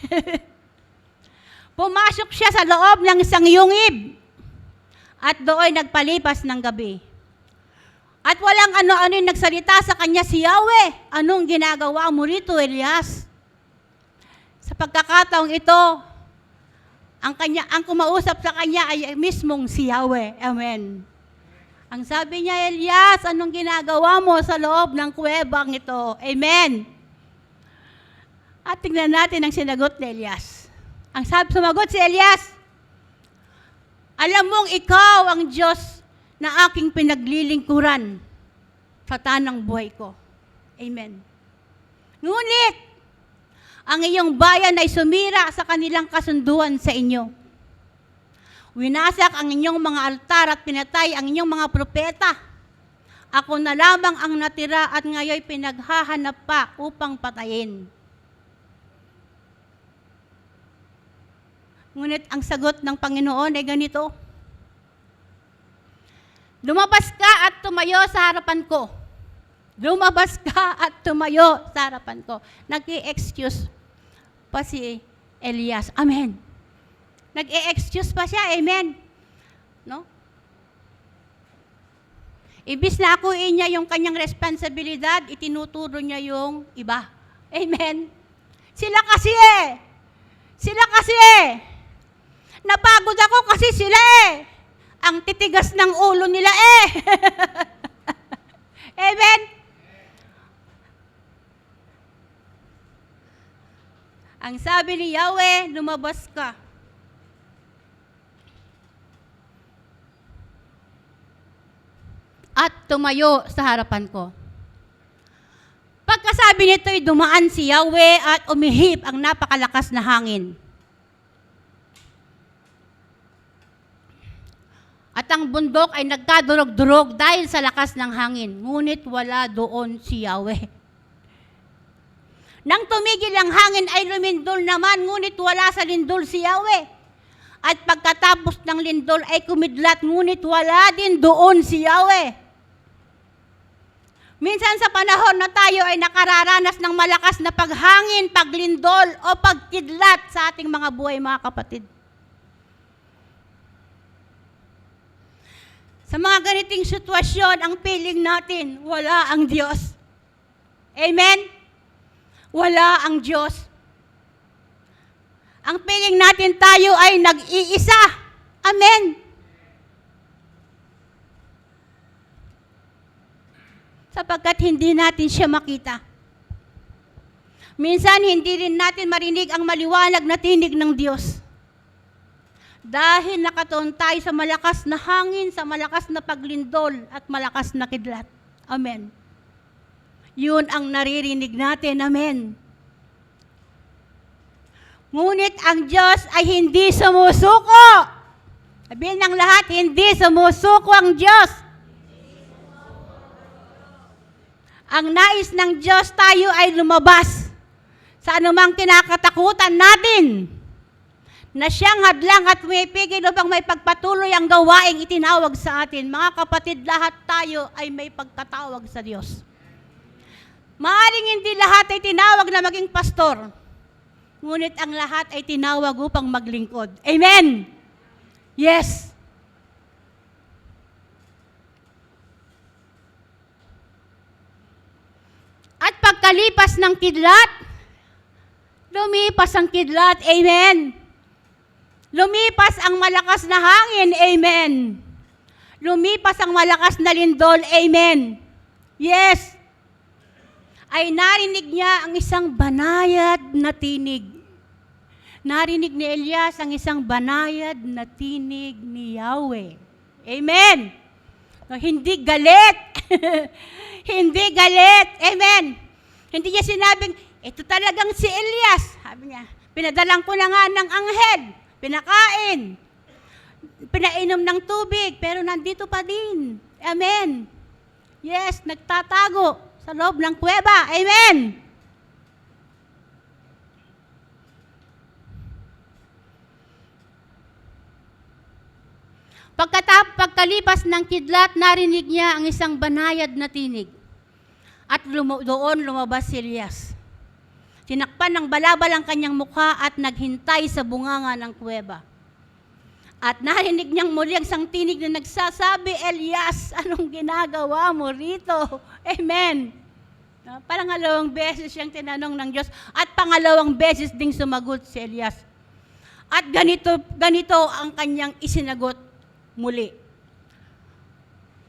Pumasok siya sa loob ng isang yungib at doon nagpalipas ng gabi. At walang ano-ano yung nagsalita sa kanya si Yahweh. Anong ginagawa mo rito, Elias? Sa pagkakataong ito, ang kumausap sa kanya ay mismong si Yahweh. Amen. Ang sabi niya, Elias, anong ginagawa mo sa loob ng kuwebang ito? Amen. At tingnan natin ang sinagot ni Elias. Ang sumagot si Elias, alam mong ikaw ang Diyos na aking pinaglilingkuran sa tanang buhay ko. Amen. Ngunit, ang iyong bayan ay sumira sa kanilang kasunduan sa inyo. Winasak ang inyong mga altar at pinatay ang inyong mga propeta. Ako na lamang ang natira at ngayon pinaghahanap pa upang patayin. Ngunit ang sagot ng Panginoon ay ganito, lumabas ka at tumayo sa harapan ko. Lumabas ka at tumayo sa harapan ko. Nag-i-excuse pa si Elias. Amen. Nag-i-excuse pa siya. Amen. No? Ibis na akuin niya yung kanyang responsibilidad, itinuturo niya yung iba. Amen? Sila kasi napagod ako kasi sila ang titigas ng ulo nila Amen? Ang sabi ni Yahweh, lumabas ka. At tumayo sa harapan ko. Pagkasabi nito'y dumaan si Yahweh at umihip ang napakalakas na hangin. At ang bundok ay nagkadurog-durog dahil sa lakas ng hangin. Ngunit wala doon si Yahweh. Nang tumigil ang hangin ay lumindol naman, ngunit wala sa lindol si Yahweh. At pagkatapos ng lindol ay kumidlat, ngunit wala din doon si Yahweh. Minsan sa panahon na tayo ay nakararanas ng malakas na paghangin, paglindol o pagkidlat sa ating mga buhay, mga kapatid. Sa mga ganiting sitwasyon, ang feeling natin, wala ang Diyos. Amen? Wala ang Diyos. Ang feeling natin tayo ay nag-iisa. Amen? Sapagkat hindi natin siya makita. Minsan, hindi rin natin marinig ang maliwanag na tinig ng Diyos. Dahil nakatuon tayo sa malakas na hangin, sa malakas na paglindol, at malakas na kidlat. Amen. Yun ang naririnig natin. Amen. Ngunit ang Diyos ay hindi sumusuko. Sabihin ng lahat, hindi sumusuko ang Diyos. Ang nais ng Diyos tayo ay lumabas sa anumang kinakatakutan natin na siyang hadlang at pumipigil upang may pagpatuloy ang gawaing itinawag sa atin. Mga kapatid, lahat tayo ay may pagkatawag sa Diyos. Maaaring hindi lahat ay tinawag na maging pastor, ngunit ang lahat ay tinawag upang maglingkod. Amen? Yes. At pagkalipas ng kidlat, lumipas ang kidlat. Amen. Lumipas ang malakas na hangin. Amen. Lumipas ang malakas na lindol. Amen. Yes. Ay narinig niya ang isang banayad na tinig. Narinig ni Elias ang isang banayad na tinig ni Yahweh. Amen. No, hindi galit. Hindi galit. Amen. Hindi niya sinabing, ito talagang si Elias. Sabi niya, pinadalang ko na nga ng anghel. Pinakain. Pinainom ng tubig. Pero nandito pa din. Amen. Yes, nagtatago sa loob ng kuweba. Amen. Pagkalipas ng kidlat, narinig niya ang isang banayad na tinig. At doon lumabas si Elias. Tinakpan ng balabal ang kanyang mukha at naghintay sa bunganga ng kuweba. At narinig niyang muli ang isang tinig na nagsasabi, Elias, anong ginagawa mo rito? Amen. Pangalawang beses siyang tinanong ng Diyos at pangalawang beses ding sumagot si Elias. At ganito ang kanyang isinagot muli.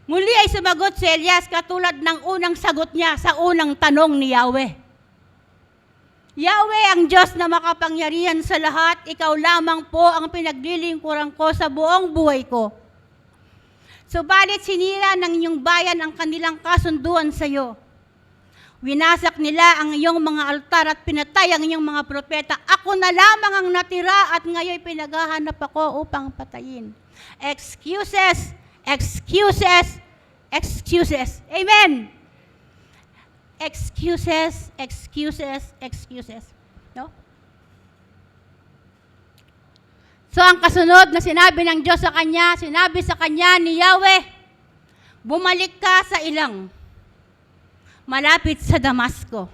Muli ay sumagot si Elias katulad ng unang sagot niya sa unang tanong ni Yahweh. Yahweh ang Diyos na makapangyarihan sa lahat, ikaw lamang po ang pinaglilingkuran ko sa buong buhay ko. Subalit sinira ng inyong bayan ang kanilang kasunduan sa iyo. Winasak nila ang iyong mga altar at pinatay ang iyong mga propeta. Ako na lamang ang natira at ngayon pinaghahanap ako upang patayin. Excuses, excuses, excuses. Amen. Excuses, excuses, excuses. No? So ang kasunod na sinabi ng Diyos sa kanya, sinabi sa kanya ni Yahweh, bumalik ka sa ilang, malapit sa Damasco.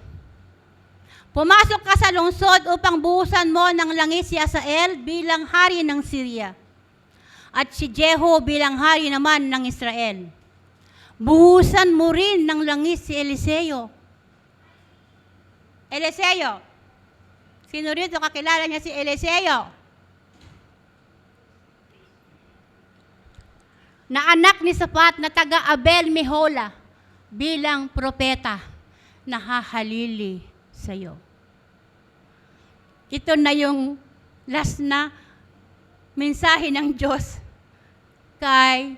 Pumasok ka sa lungsod upang buhusan mo ng langis si Hazael bilang hari ng Syria at si Jehu bilang hari naman ng Israel. buhusan mo rin ng langis si Eliseo. Eliseo. Sino rito kakilala niya si Eliseo? Na anak ni Safat na taga Abel Mehola bilang propeta na hahalili sa iyo. Ito na yung last na mensahe ng Diyos kay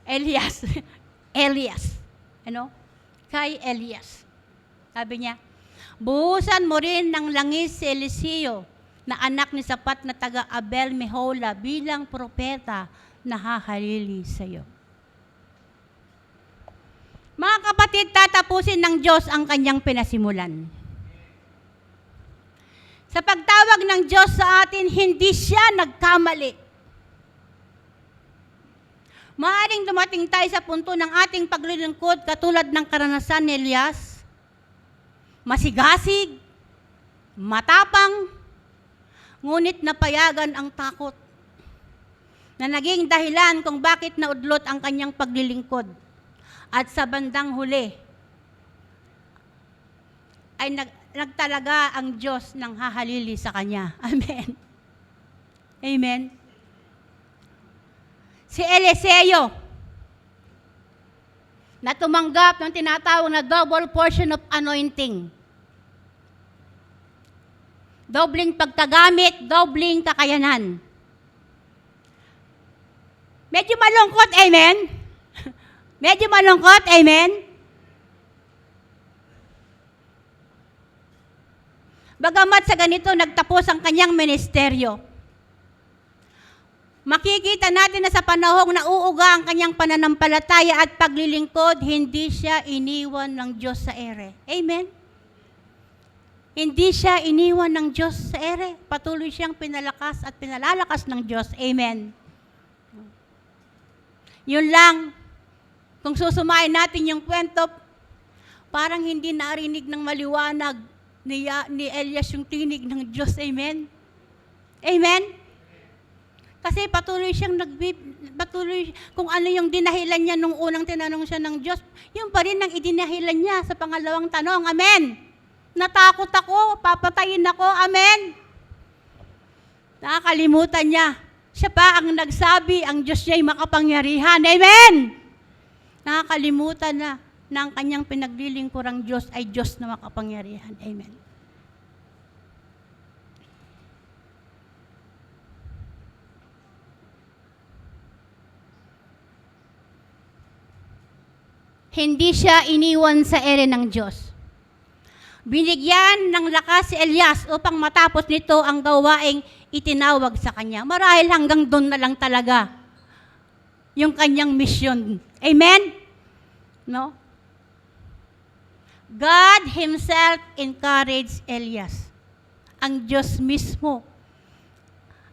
Elias. Ano? Kay Elias. Sabi niya, buhusan mo rin ng langis si Eliseo na anak ni Safat na taga Abel Mehola bilang propeta na hahalili sa iyo. Mga kapatid, tatapusin ng Diyos ang kanyang pinasimulan. Sa pagtawag ng Diyos sa atin, hindi siya nagkamali. Maaaring dumating tayo sa punto ng ating paglilingkod katulad ng karanasan ni Elias, masigasig, matapang, ngunit napayagan ang takot na naging dahilan kung bakit naudlot ang kanyang paglilingkod. At sa bandang huli, ay nagtalaga ang Diyos ng hahalili sa kanya. Amen. Amen. Si Eliseo, na tumanggap ng tinatawag na double portion of anointing. Dobling pagkagamit, dobling kakayanan. Medyo malungkot, amen? Medyo malungkot, amen? Bagamat sa ganito, nagtapos ang kanyang ministeryo. Makikita natin na sa panahong nauuga ang kanyang pananampalataya at paglilingkod, hindi siya iniwan ng Diyos sa ere. Amen? Hindi siya iniwan ng Diyos sa ere. Patuloy siyang pinalakas at pinalalakas ng Diyos. Amen? Yun lang. Kung susumain natin yung kwento, parang hindi narinig ng maliwanag ni Elias yung tinig ng Diyos. Amen? Amen? Kasi patuloy siyang patuloy, kung ano yung dinahilan niya nung unang tinanong siya ng Diyos, yun pa rin ang idinahilan niya sa pangalawang tanong. Amen? Natakot ako, papatayin ako. Amen? Nakakalimutan niya. Siya pa ang nagsabi, ang Diyos niya'y makapangyarihan. Amen? Nakakalimutan na ang kanyang pinaglilingkurang Diyos ay Diyos na makapangyarihan. Amen. Hindi siya iniwan sa ere ng Diyos. Binigyan ng lakas si Elias upang matapos nito ang gawaing itinawag sa kanya. Marahil hanggang doon na lang talaga yung kanyang mission. Amen? No? God Himself encouraged Elias. Ang Diyos mismo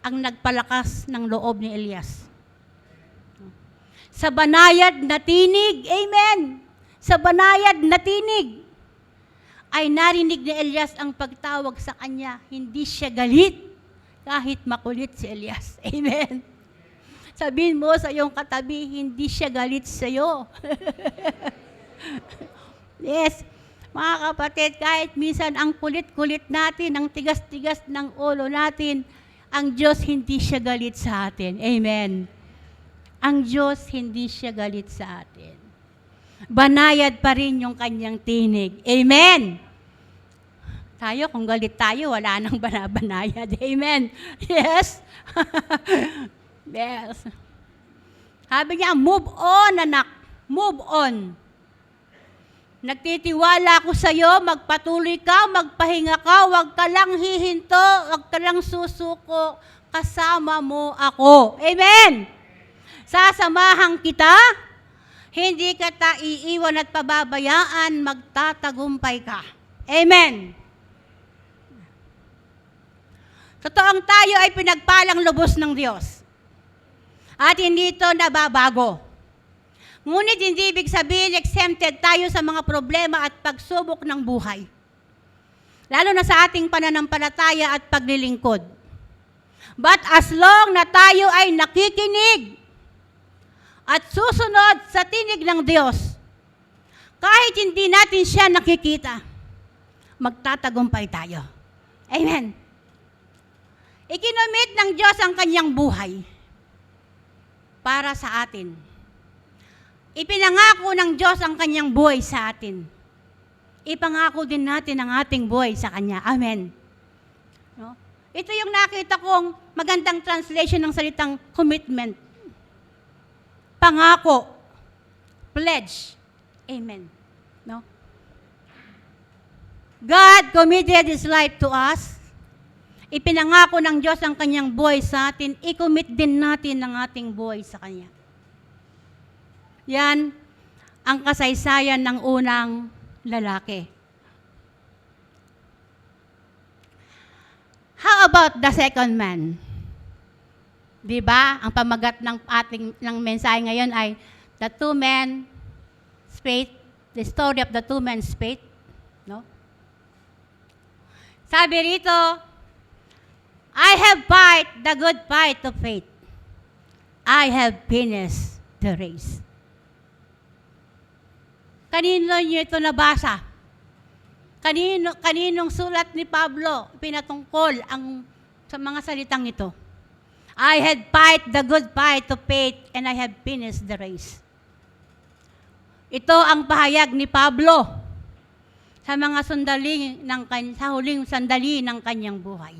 ang nagpalakas ng loob ni Elias. Sa banayad na tinig, amen, sa banayad na tinig, ay narinig ni Elias ang pagtawag sa kanya. Hindi siya galit, kahit makulit si Elias. Amen. Sabihin mo sa iyong katabi, hindi siya galit sa iyo. Yes, mga kapatid, kahit minsan ang kulit-kulit natin, ang tigas-tigas ng ulo natin, ang Diyos hindi siya galit sa atin. Amen. Ang Diyos hindi siya galit sa atin. Banayad pa rin yung kanyang tinig. Amen. Tayo, kung galit tayo, wala nang banabanayad. Amen. Yes. Yes. Sabi niya, move on, anak. Move on. Nagtitiwala ako sa iyo, magpatuloy ka, magpahinga ka, huwag ka lang hihinto, huwag ka lang susuko, kasama mo ako. Amen. Sasamahan kita, hindi kita iiwan at pababayaan, magtatagumpay ka. Amen. Totoong tayo ay pinagpalang lubos ng Diyos. At hindi ito nababago. Ngunit hindi ibig sabihin exempted tayo sa mga problema at pagsubok ng buhay. Lalo na sa ating pananampalataya at paglilingkod. But as long na tayo ay nakikinig at susunod sa tinig ng Diyos, kahit hindi natin siya nakikita, magtatagumpay tayo. Amen. Ikinomit ng Diyos ang kanyang buhay para sa atin. Ipinangako ng Diyos ang kanyang buhay sa atin. Ipangako din natin ang ating buhay sa Kanya. Amen. No? Ito yung nakita kong magandang translation ng salitang commitment. Pangako. Pledge. Amen. No? God committed His life to us. Ipinangako ng Diyos ang kanyang buhay sa atin. I-commit din natin ang ating buhay sa Kanya. Yan ang kasaysayan ng unang lalaki. How about the second man? Di ba? Ang pamagat ng ng mensahe ngayon ay the two men faith, the story of the two men's faith, no? Sabi rito, I have fight the good fight of faith. I have finished the race. Kanino niyo ito nabasa? Kaninong sulat ni Pablo pinatungkol sa mga salitang ito? I had fight the good fight of faith and I have finished the race. Ito ang pahayag ni Pablo sa mga sa huling sandali ng kanyang buhay.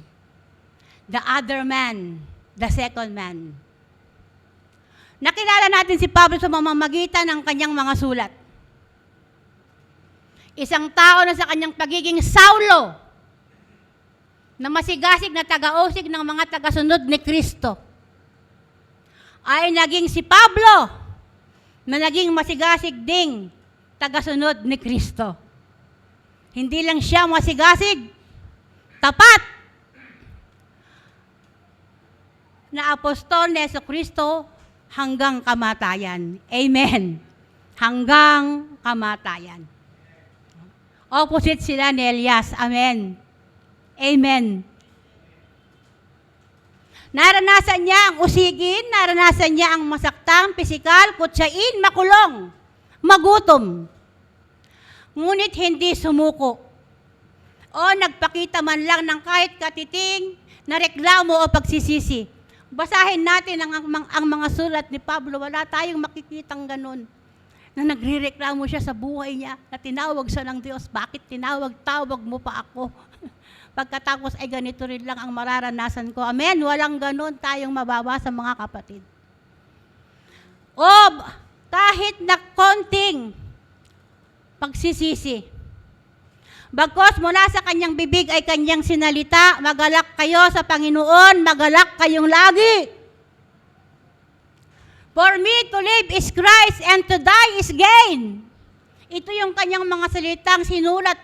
The other man, the second man. Nakilala natin si Pablo sa mamamagitan ng kanyang mga sulat. Isang tao na sa kanyang pagiging Saulo, na masigasig na taga-usig ng mga tagasunod ni Kristo, ay naging si Pablo, na naging masigasig ding tagasunod ni Kristo. Hindi lang siya masigasig, tapat na apostol ni Jesucristo hanggang kamatayan. Amen. Hanggang kamatayan. Opposite sila ni Elias. Amen. Amen. Naranasan niya ang usigin, naranasan niya ang masaktan, pisikal, kutsain, makulong, magutom. Ngunit hindi sumuko. O nagpakita man lang ng kahit katiting na reklamo o pagsisisi. Basahin natin ang mga sulat ni Pablo. Wala tayong makikitang ganun. Na nagrereklamo siya sa buhay niya, na tinawag siya ng Diyos. Bakit tawag mo pa ako? Pagkatapos ay ganito rin lang ang mararanasan ko. Amen? Walang ganun tayong mababasa mga kapatid. O kahit na konting pagsisisi. Bagkos mula sa kanyang bibig ay kanyang sinalita, magalak kayo sa Panginoon, magalak kayong lagi. For me to live is Christ and to die is gain. Ito yung kanyang mga salitang sinulat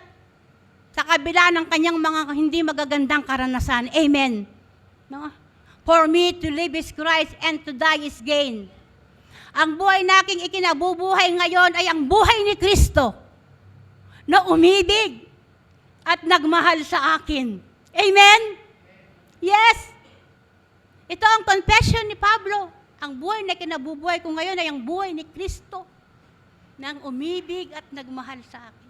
sa kabila ng kanyang mga hindi magagandang karanasan. Amen. No? For me to live is Christ and to die is gain. Ang buhay nating ikinabubuhay ngayon ay ang buhay ni Kristo na umibig at nagmahal sa akin. Amen? Yes. Ito ang confession ni Pablo. Ang buhay na kinabubuhay ko ngayon ay ang buhay ni Kristo nang umibig at nagmahal sa akin.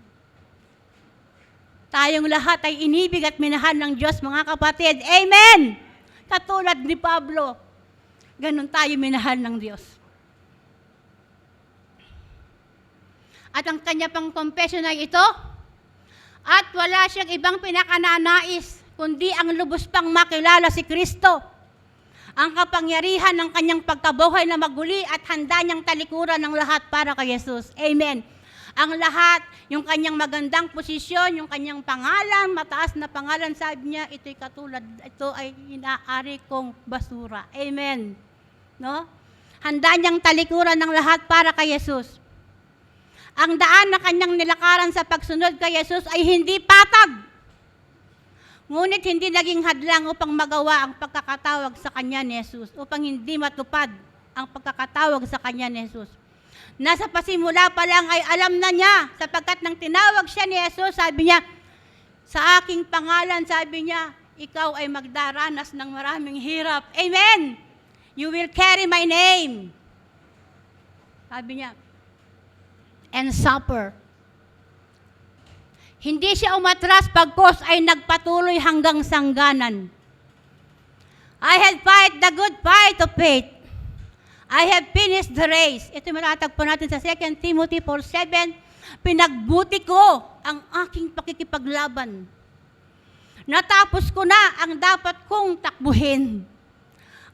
Tayong lahat ay inibig at minahal ng Diyos, mga kapatid. Amen! Katulad ni Pablo, ganun tayo minahal ng Diyos. At ang kanya pang confession ay ito, at wala siyang ibang pinakananais, kundi ang lubos pang makilala si Kristo. Ang kapangyarihan ng kanyang pagkabuhay na maguli at handa niyang talikuran ng lahat para kay Jesus. Amen. Ang lahat, yung kanyang magandang posisyon, yung kanyang pangalan, mataas na pangalan, sabi niya, ito ay inaari kong basura. Amen. No? Handa niyang talikuran ng lahat para kay Jesus. Ang daan na kanyang nilakaran sa pagsunod kay Jesus ay hindi patag. Ngunit hindi naging hadlang upang magawa ang pagkakatawag sa kanya ni Jesus, upang hindi matupad ang pagkakatawag sa kanya ni Jesus. Nasa pasimula pa lang ay alam na niya, sapagkat nang tinawag siya ni Jesus, sabi niya, sa aking pangalan, sabi niya, ikaw ay magdaranas ng maraming hirap. Amen! You will carry my name. Sabi niya, and suffer. Hindi siya umatras pagkos ay nagpatuloy hanggang sangganan. I had fight the good fight of faith. I have finished the race. Ito matatagpo natin sa 2 Timothy 4:7. Pinagbuti ko ang aking pakikipaglaban. Natapos ko na ang dapat kong takbuhin.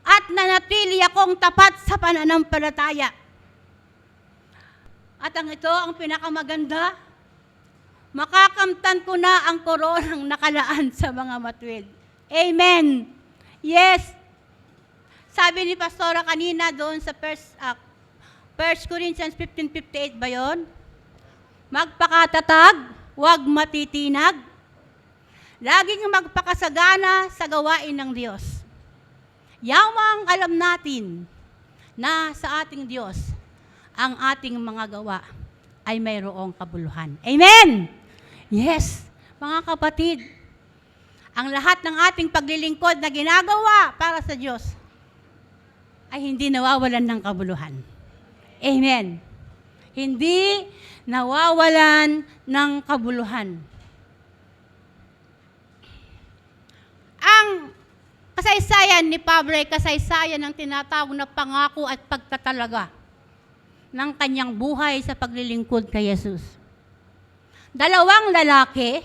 At nanatili akong tapat sa pananampalataya. At ito ang pinakamaganda, makakamtan ko na ang koronang nakalaan sa mga matuwid. Amen. Yes. Sabi ni Pastora kanina doon sa 1 Corinthians 15:58 ba yun? Magpakatatag, huwag matitinag. Laging magpakasagana sa gawain ng Diyos. Yamang alam natin na sa ating Diyos, ang ating mga gawa ay mayroong kabuluhan. Amen! Yes, mga kapatid, ang lahat ng ating paglilingkod na ginagawa para sa Diyos ay hindi nawawalan ng kabuluhan. Amen! Hindi nawawalan ng kabuluhan. Ang kasaysayan ni Pablo ay kasaysayan ng tinatawag na pangako at pagtatalaga ng kanyang buhay sa paglilingkod kay Jesus. Dalawang lalaki,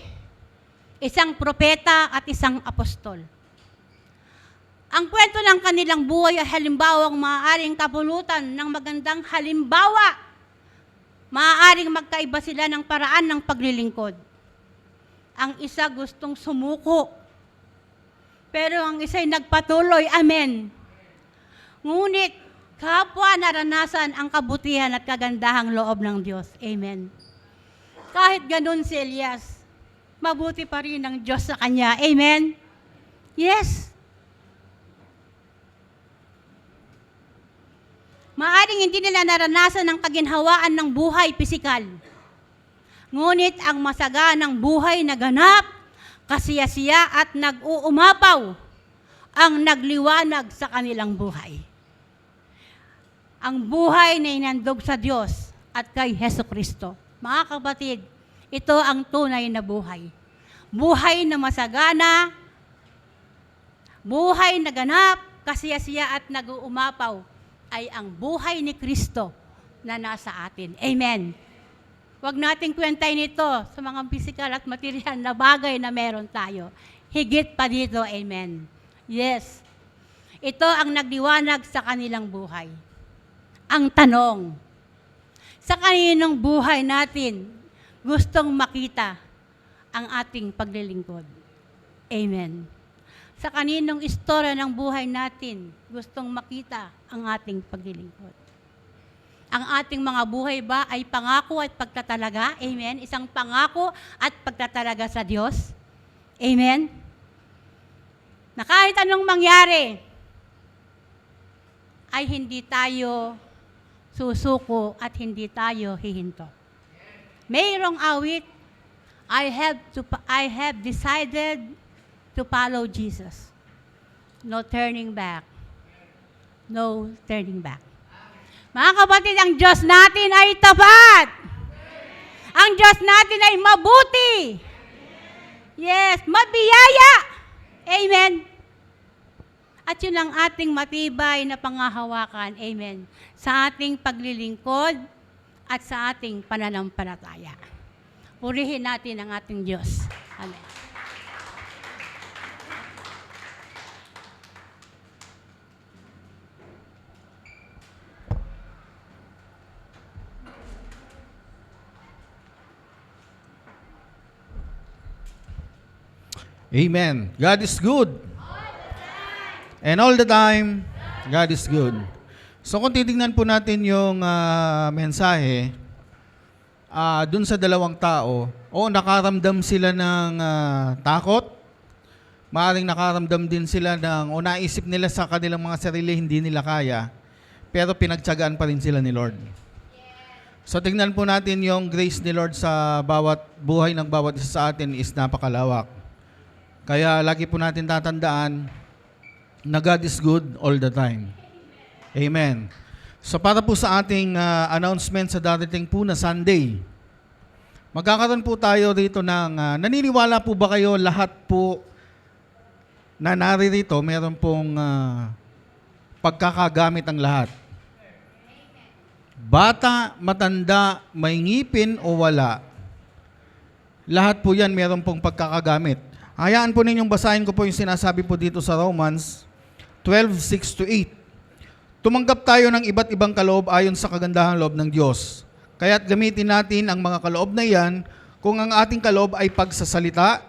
isang propeta at isang apostol. Ang kwento ng kanilang buhay ay halimbawang maaaring kapulutan ng magandang halimbawa. Maaaring magkaiba sila ng paraan ng paglilingkod. Ang isa gustong sumuko, pero ang isa'y nagpatuloy. Amen. Ngunit, kapwa naranasan ang kabutihan at kagandahang loob ng Diyos. Amen. Kahit ganun si Elias, mabuti pa rin ang Diyos sa kanya. Amen. Yes. Maaring hindi nila naranasan ang kaginhawaan ng buhay pisikal. Ngunit ang masaganang buhay na ganap, kasiyasiya at nag-uumapaw ang nagliwanag sa kanilang buhay. Ang buhay na inandog sa Diyos at kay Hesus Kristo. Mga kapatid, ito ang tunay na buhay. Buhay na masagana, buhay na ganap, kasiyasiya at nag-uumapaw ay ang buhay ni Kristo na nasa atin. Amen. Huwag nating kwentahin ito sa mga physical at material na bagay na meron tayo. Higit pa dito, amen. Yes. Ito ang nagdiwanag sa kanilang buhay. Ang tanong, sa kaninong buhay natin gustong makita ang ating paglilingkod? Amen. Sa kaninong istorya ng buhay natin gustong makita ang ating paglilingkod? Ang ating mga buhay ba ay pangako at pagtatalaga? Amen. Isang pangako at pagtatalaga sa Diyos. Amen. Na kahit anong mangyari, ay hindi tayo susuko at hindi tayo hihinto. Mayroong awit, I have decided to follow Jesus. No turning back. No turning back. Mga kapatid, ang Diyos natin ay tapat. Ang Diyos natin ay mabuti. Yes, mabiyaya. Amen. At yun ang ating matibay na pangahawakan. Amen. Sa ating paglilingkod at sa ating pananampalataya. Purihin natin ang ating Diyos. Amen. Amen. God is good. And all the time, God is good. So kung titingnan po natin yung mensahe, dun sa dalawang tao, nakaramdam sila ng takot. Maaaring nakaramdam din sila ng, naisip nila sa kanilang mga sarili, hindi nila kaya. Pero pinagtiyagaan pa rin sila ni Lord. So tingnan po natin yung grace ni Lord sa bawat buhay ng bawat isa sa atin is napakalawak. Kaya lagi po natin tatandaan na God is good all the time. Amen. So para po sa ating announcement sa darating po na Sunday, magkakaroon po tayo dito ng, naniniwala po ba kayo lahat po na naririto, meron pong pagkakagamit ang lahat? Bata, matanda, may ngipin o wala, lahat po yan meron pong pagkakagamit. Hayaan po ninyong basahin ko po yung sinasabi po dito sa Romans 12:6-8. Tumanggap tayo ng iba't ibang kaloob ayon sa kagandahang loob ng Diyos. Kaya't gamitin natin ang mga kaloob na iyan kung ang ating kaloob ay pagsasalita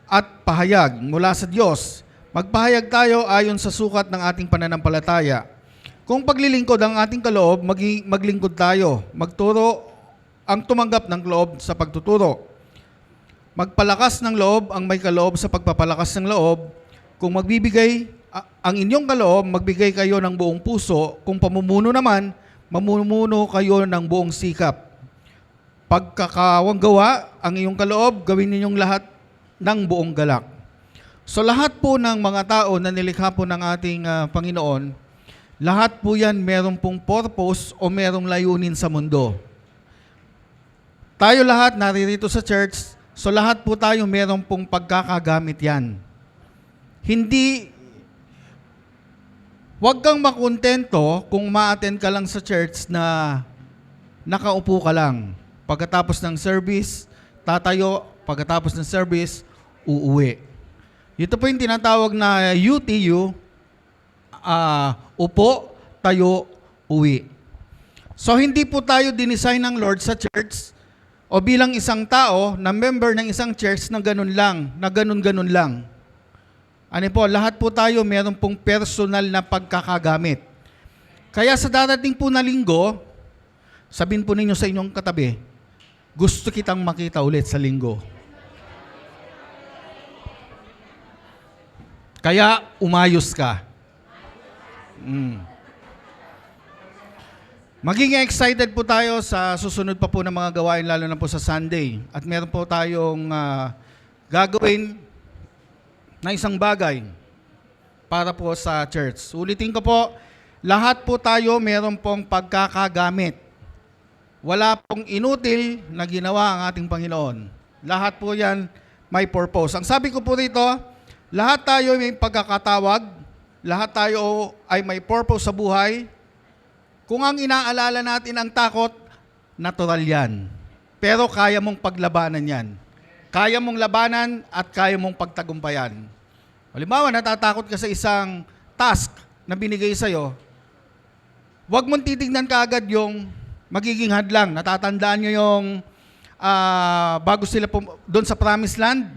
at pahayag mula sa Diyos. Magpahayag tayo ayon sa sukat ng ating pananampalataya. Kung paglilingkod ang ating kaloob, maglingkod tayo. Magturo ang tumanggap ng loob sa pagtuturo. Magpalakas ng loob ang may kaloob sa pagpapalakas ng loob. Kung magbibigay ang inyong kaloob, magbigay kayo ng buong puso. Kung pamumuno naman, mamumuno kayo ng buong sikap. Pagkakawang gawa, ang iyong kaloob, gawin ninyong lahat ng buong galak. So lahat po ng mga tao na nilikha po ng ating Panginoon, lahat po yan meron pong purpose o merong layunin sa mundo. Tayo lahat naririto sa church, so lahat po tayo meron pong pagkakagamit yan. Huwag kang makontento kung ma-attend ka lang sa church na nakaupo ka lang. Pagkatapos ng service, tatayo. Pagkatapos ng service, uuwi. Ito po yung tinatawag na UTU, upo, tayo, uwi. So hindi po tayo dinisign ng Lord sa church o bilang isang tao na member ng isang church na ganun lang, na ganun-ganun lang. Ano po, lahat po tayo meron pong personal na pagkakagamit. Kaya sa darating po na linggo, sabihin po ninyo sa inyong katabi, gusto kitang makita ulit sa linggo. Kaya umayos ka. Maging excited po tayo sa susunod pa po ng mga gawain, lalo na po sa Sunday. At meron po tayong gagawin na isang bagay para po sa church. Ulitin ko po, lahat po tayo meron pong pagkakagamit. Wala pong inutil na ginawa ang ating Panginoon. Lahat po yan may purpose. Ang sabi ko po rito, lahat tayo may pagkakatawag, lahat tayo ay may purpose sa buhay. Kung ang inaalala natin ang takot, natural yan. Pero kaya mong paglabanan yan. Kaya mong labanan at kaya mong pagtagumpayan. Halimbawa, natatakot ka sa isang task na binigay sa'yo, huwag mong titignan kaagad yung magiging hadlang. Natatandaan nyo yung bago sila doon sa Promised Land,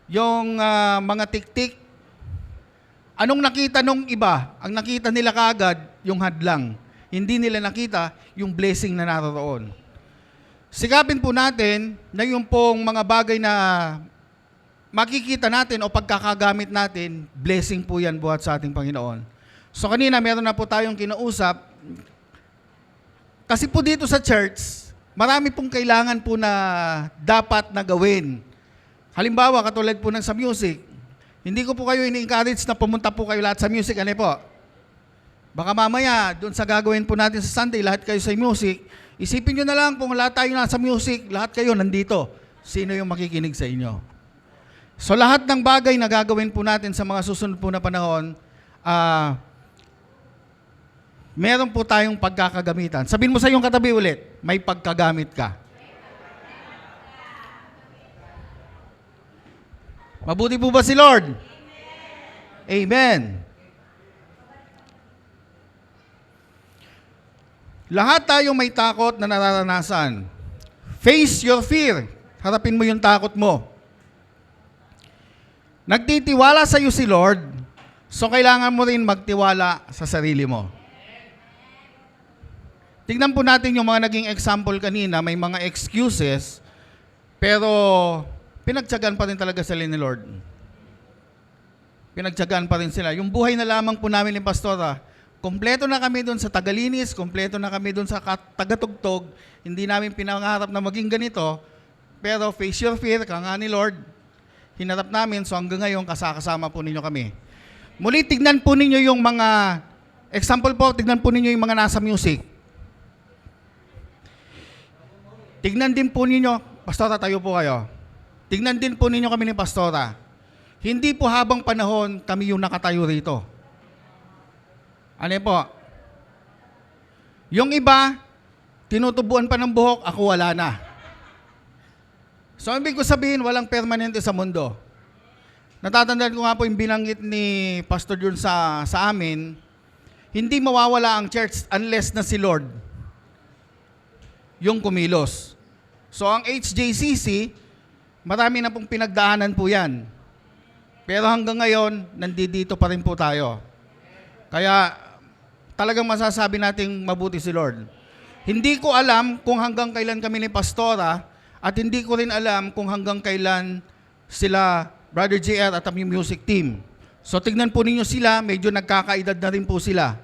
yung mga tik-tik. Anong nakita nung iba? Ang nakita nila kaagad, yung hadlang. Hindi nila nakita yung blessing na naroon. Sikapin po natin na yung pong mga bagay na makikita natin o pagkakagamit natin, blessing po yan buhat sa ating Panginoon. So kanina meron na po tayong kinausap. Kasi po dito sa church, marami pong kailangan po na dapat na gawin. Halimbawa, katulad po ng sa music, hindi ko po kayo ini-encourage na pumunta po kayo lahat sa music. Ano po? Baka mamaya, doon sa gagawin po natin sa Sunday, lahat kayo sa music, isipin nyo na lang kung lahat tayo nasa music, lahat kayo nandito. Sino yung makikinig sa inyo? So lahat ng bagay na gagawin po natin sa mga susunod po na panahon, meron po tayong pagkakagamitan. Sabihin mo sa iyong katabi ulit, may pagkagamit ka. Mabuti po ba si Lord? Amen. Lahat tayo may takot na nararanasan. Face your fear. Harapin mo yung takot mo. Nagtitiwala sa iyo si Lord, so kailangan mo rin magtiwala sa sarili mo. Tingnan po natin yung mga naging example kanina, may mga excuses, pero pinagtiyagaan pa rin talaga sila ni Lord. Pinagtiyagaan pa rin sila. Yung buhay na lamang po namin ni Pastora, kompleto na kami doon sa tagalinis, kompleto na kami doon sa tagatugtog, hindi namin pinangarap na maging ganito, pero face your fear, ka nga ni Lord, hinarap namin, so hanggang ngayon kasama po ninyo kami. Muli, tignan po ninyo yung mga Example po, tignan po ninyo yung mga nasa music. Tignan din po ninyo, Pastora, tayo po kayo. Tignan din po ninyo kami ni Pastora. Hindi po habang panahon kami yung nakatayo rito. Ano yun po? Yung iba, tinutubuan pa ng buhok, ako wala na. So, ibig ko sabihin, walang permanente sa mundo. Natatandaan ko nga po yung binanggit ni Pastor Jun sa amin, hindi mawawala ang church unless na si Lord yung kumilos. So, ang HJCC, marami na pong pinagdaanan po yan. Pero hanggang ngayon, nandito pa rin po tayo. Kaya, talagang masasabi nating mabuti si Lord. Hindi ko alam kung hanggang kailan kami ni Pastora at hindi ko rin alam kung hanggang kailan sila Brother JR at ang music team. So tignan po ninyo sila, medyo nagkakaedad na rin po sila.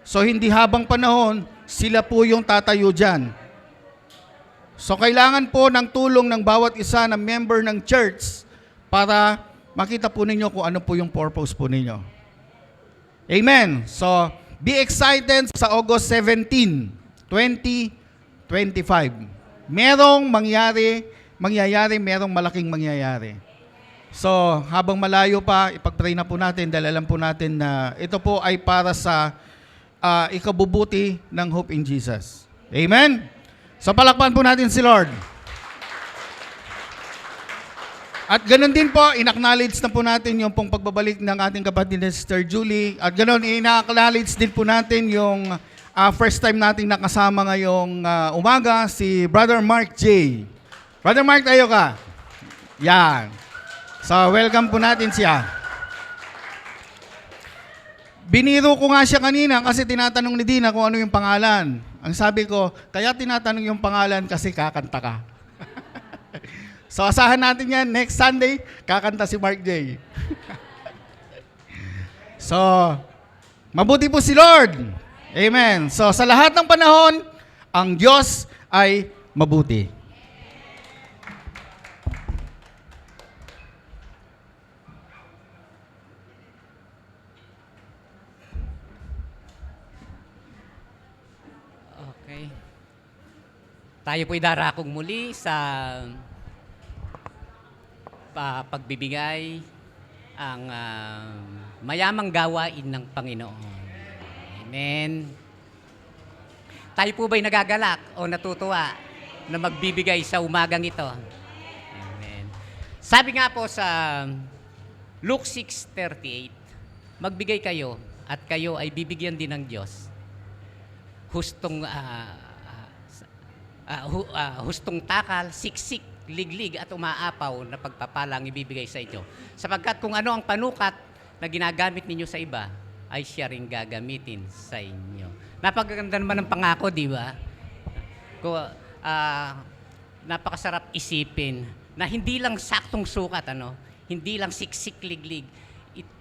So hindi habang panahon, sila po yung tatayo dyan. So kailangan po ng tulong ng bawat isa na member ng church para makita po ninyo kung ano po yung purpose po ninyo. Amen. So, be excited sa August 17, 2025. Merong merong malaking mangyayari. So, habang malayo pa, ipag-pray na po natin dahil alam po natin na ito po ay para sa ikabubuti ng Hope in Jesus. Amen? So, palakpan po natin si Lord. At ganoon din po, in-acknowledge na po natin yung pong pagbabalik ng ating kapatid na Sister Julie. At ganoon, in-acknowledge din po natin yung first time nating nakasama ngayong umaga, si Brother Mark J. Brother Mark, tayo ka. Yan. So, welcome po natin siya. Biniro ko nga siya kanina kasi tinatanong ni Dina kung ano yung pangalan. Ang sabi ko, kaya tinatanong yung pangalan kasi kakanta ka. So, asahan natin yan. Next Sunday, kakanta si Mark J. So, mabuti po si Lord. Amen. So, sa lahat ng panahon, ang Diyos ay mabuti. Okay. Tayo po'y darakong muli sa pagbibigay ang mayamang gawain ng Panginoon. Amen. Tayo po ba'y nagagalak o natutuwa na magbibigay sa umagang ito? Amen. Sabi nga po sa Luke 6:38, magbigay kayo at kayo ay bibigyan din ng Diyos. Hustong takal, siksik, liglig at umaapaw na pagpapalang ibibigay sa inyo. Sapagkat kung ano ang panukat na ginagamit ninyo sa iba, ay siya rin gagamitin sa inyo. Napakaganda naman ng pangako, di ba? Napakasarap isipin na hindi lang saktong sukat, hindi lang siksik, liglig.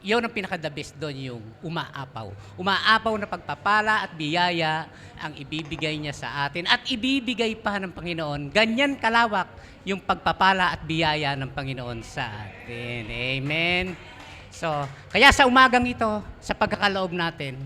Yun ang pinaka-the best doon, yung umaapaw. Umaapaw na pagpapala at biyaya ang ibibigay niya sa atin. At ibibigay pa ng Panginoon. Ganyan kalawak yung pagpapala at biyaya ng Panginoon sa atin. Amen. So, kaya sa umagang ito, sa pagkakaloob natin,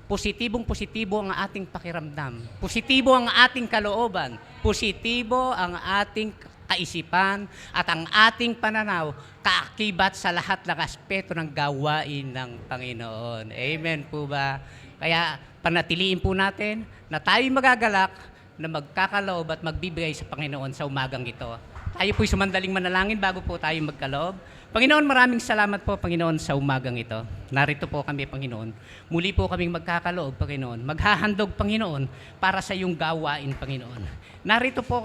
positibong-positibo ang ating pakiramdam. Positibo ang ating kalooban. Positibo ang ating kaisipan at ang ating pananaw kaakibat sa lahat ng aspeto ng gawain ng Panginoon. Amen po ba? Kaya panatiliin po natin na tayo magagalak na magkakaloob at magbibigay sa Panginoon sa umagang ito. Tayo po'y sumandaling manalangin bago po tayo magkaloob. Panginoon, maraming salamat po, Panginoon, sa umagang ito. Narito po kami, Panginoon. Muli po kaming magkakaloob, Panginoon. Maghahandog, Panginoon, para sa iyong gawain, Panginoon. Narito po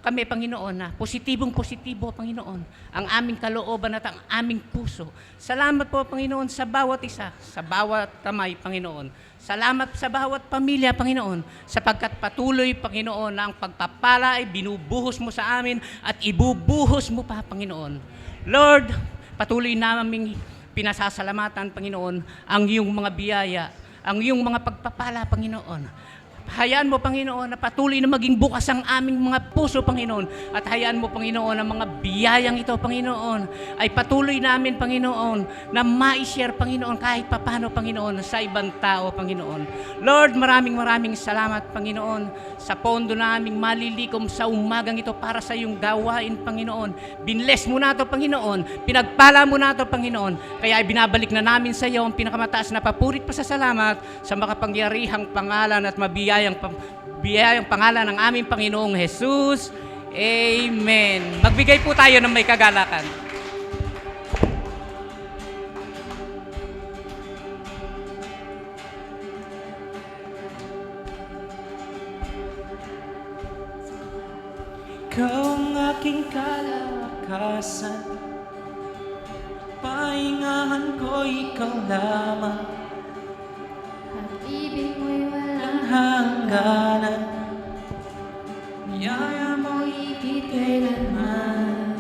kami, Panginoon, na positibong-positibo, Panginoon, ang aming kalooban at ang aming puso. Salamat po, Panginoon, sa bawat isa, sa bawat kamay, Panginoon. Salamat sa bawat pamilya, Panginoon, sapagkat patuloy, Panginoon, na ang pagpapala ay binubuhos mo sa amin at ibubuhos mo pa, Panginoon. Lord, patuloy naming pinasasalamatan, Panginoon, ang iyong mga biyaya, ang iyong mga pagpapala, Panginoon. hayaan mo, Panginoon, na patuloy na maging bukas ang aming mga puso, Panginoon. At hayaan mo, Panginoon, ang mga biyayang ito, Panginoon, ay patuloy namin, Panginoon, na ma-share, Panginoon, kahit papano, Panginoon, sa ibang tao, Panginoon. Lord, maraming salamat, Panginoon, sa pondo naming malilikom sa umagang ito para sa iyong gawain, Panginoon. Binless mo na ito, Panginoon. Pinagpala mo na ito, Panginoon. Kaya ay binabalik na namin sa iyo ang pinakamataas na papurit pa sa salamat sa makapangyarihang pangalan at mabiyayang pangalan ng aming Panginoong Jesus. Amen. Magbigay po tayo ng may kagalakan. Ikaw ang aking kalakasan, pahingahan ko ikaw lamang. Pag-ibig mo'y walang Hangganan, niyaya mo higit kailanman.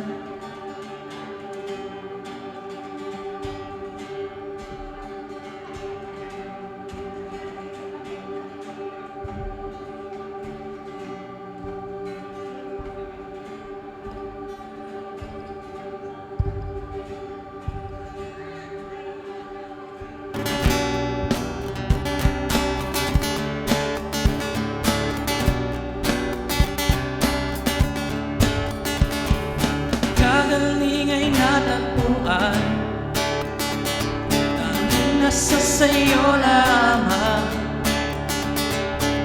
Kagaling ay natagpuan, tanging nasa sa'yo lamang.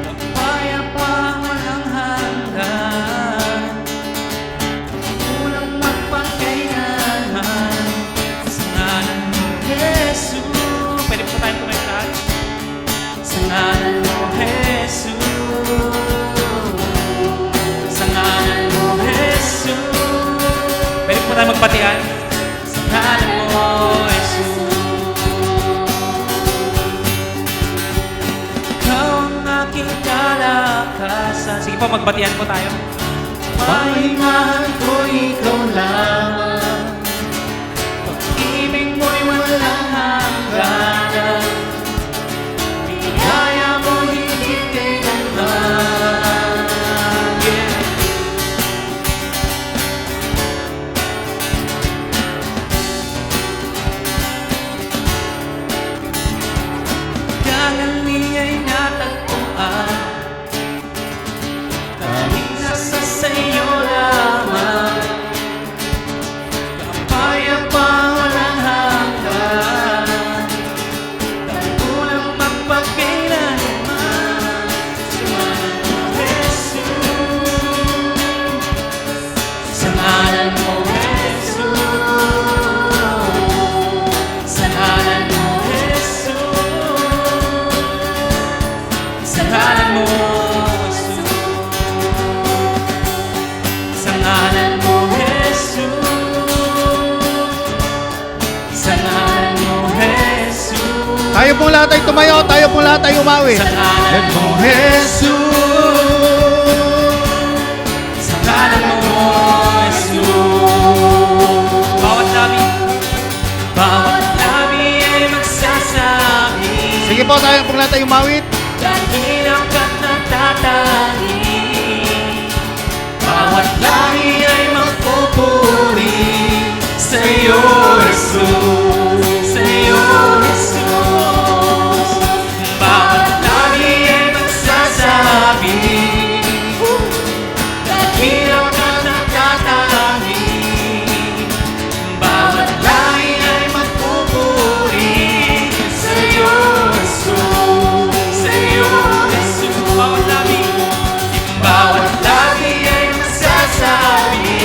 Kapayapang walang hanggan, walang magpakailanman. Sa ngalan mo, Jesus. Pwede po tayong kumain lahat. Sa ngalan mo, Jesus. Sa ngalan mo, Jesus. Pwede po tayo magbatian. Sa ngalan mo, Jesus. Ikaw ang aking kalakasan. Sige po, magbatian po tayo. Pahingahan ko ikaw lamang. Pag-ibig mo'y walang hangganan. Biyaya mo higit kailanman. Yeah. Kagaling ay natagpuan, tanging nasa sa'yo lamang. Kapayapang walang hanggan, walang magpakailanman. Sa ngalan mo, Jesus. Sa ngalan mo, Jesus. Sa ngalan mo, Jesus. Sa ngalan mo, Jesus. Sa ngalan mo, Jesus. Tayo pong lahat ay tumayo, tayo pong lahat ay umawi. Sa ngalan mo, Jesus. Sa ngalan mo, Jesus. Bawat labi ay magsasabi. Sige po, tayo pong lahat ay umawit. Dahilang ka't natatangi. Bawat lahi ay magpupuri sa'yo, Jesus. Sa'yo, Jesus. Bawat lahi ay magsasabi. Dahilang ka't natatangi. Bawat lahi ay magpupuri sa'yo, Jesus. Sa'yo, Jesus. Bawat lahi ay magsasabi.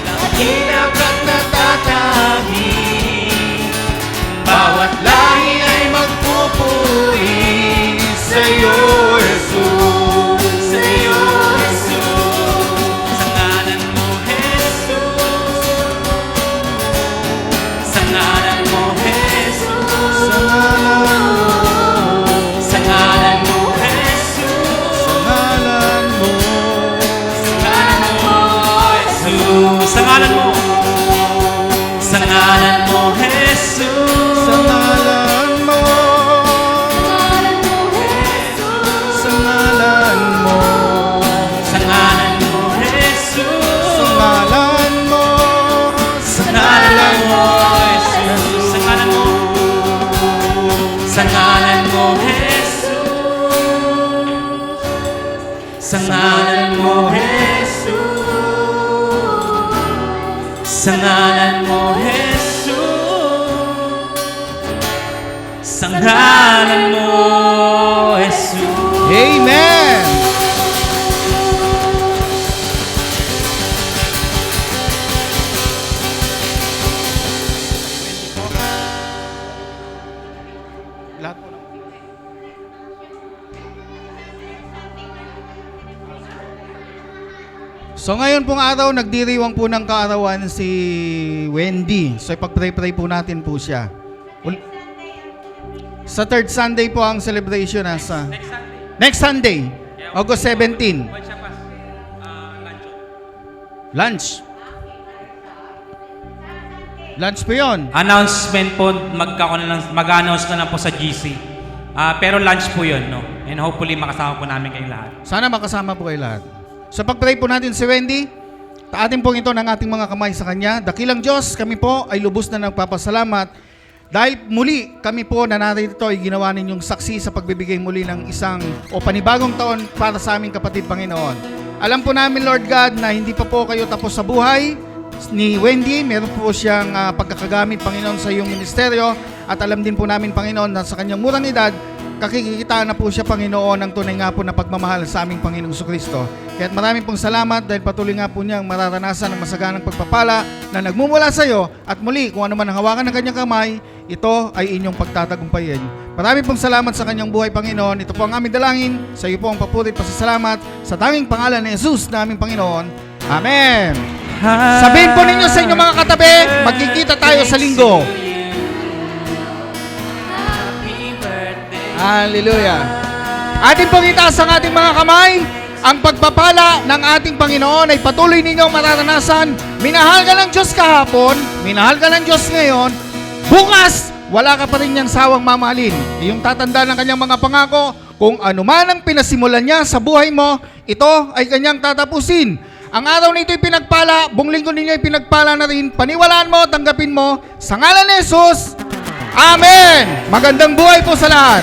Dahilang ka't natatangi. Bawat lahi ay magpupuri sa'yo, Jesus. Sa'yo, Jesus. Sa ngalan mo, Jesus. Sa ngalan mo, Jesus. Sa ngalan mo, Jesus. Ngalan mo. Sa ngalan mo, sa ngalan mo, Jesus. Sa ngalan mo. Jesus. Sa ngalan mo. Sa ngalan mo, Jesus. Sa ngalan mo, Jesus. Sa ngalan mo, Jesus. Sa ngalan mo, Jesus. Amen! Lahat po ng- So ngayon pong araw, nagdiriwang po ng kaarawan si Wendy. So ipag-pray-pray po natin po siya. Sa third Sunday po ang celebration sa Next Sunday. next Sunday, August 17. Buwan siya pa. Lunch. Lunch. Lunch po yun. Announcement po, mag-announce na lang po sa GC. Pero lunch po yun, no? And hopefully makasama po namin kayong lahat. Sana makasama po kayo lahat. So pag-pray po natin si Wendy, taatin po ito ng ating mga kamay sa Kanya. Dakilang Diyos, kami po ay lubos na nagpapasalamat dahil muli kami po na narito ay ginawa ninyong saksi sa pagbibigay muli ng isang o panibagong taon para sa aming kapatid Panginoon. Alam po namin Lord God na hindi pa po kayo tapos sa buhay ni Wendy. Meron po siyang pagkakagamit Panginoon sa iyong ministeryo at alam din po namin Panginoon na sa kanyang murang edad kakikitaan na po siya, Panginoon, ng tunay nga po na pagmamahal sa aming Panginoong Jesucristo. Kaya't maraming pong salamat dahil patuloy nga po niyang mararanasan ang masaganang pagpapala na nagmumula sa iyo at muli, kung ano man ang hawakan ng kanyang kamay, ito ay inyong pagtatagumpayin. Maraming pong salamat sa kanyang buhay, Panginoon. Ito po ang aming dalangin. Sa iyo po ang papuri at pasasalamat sa tanging pangalan ni Jesus na aming Panginoon. Amen. Sabihin po ninyo sa inyong mga katabi, magkikita tayo sa linggo. Hallelujah. Ating pong itaas ang ating mga kamay. Ang pagpapala ng ating Panginoon ay patuloy ninyong mararanasan. Minahal ka ng Diyos kahapon, minahal ka ng Diyos ngayon. Bukas, wala ka pa rin niyang sawang mamahalin. Iyong tatanda ng kanyang mga pangako, kung ano man ang pinasimulan niya sa buhay mo, ito ay kanyang tatapusin. Ang araw na ito'y pinagpala, buong linggo ninyo ay pinagpala na rin. Paniwalaan mo, tanggapin mo. Sa ngalan ni Jesus, Amen! Magandang buhay po sa lahat.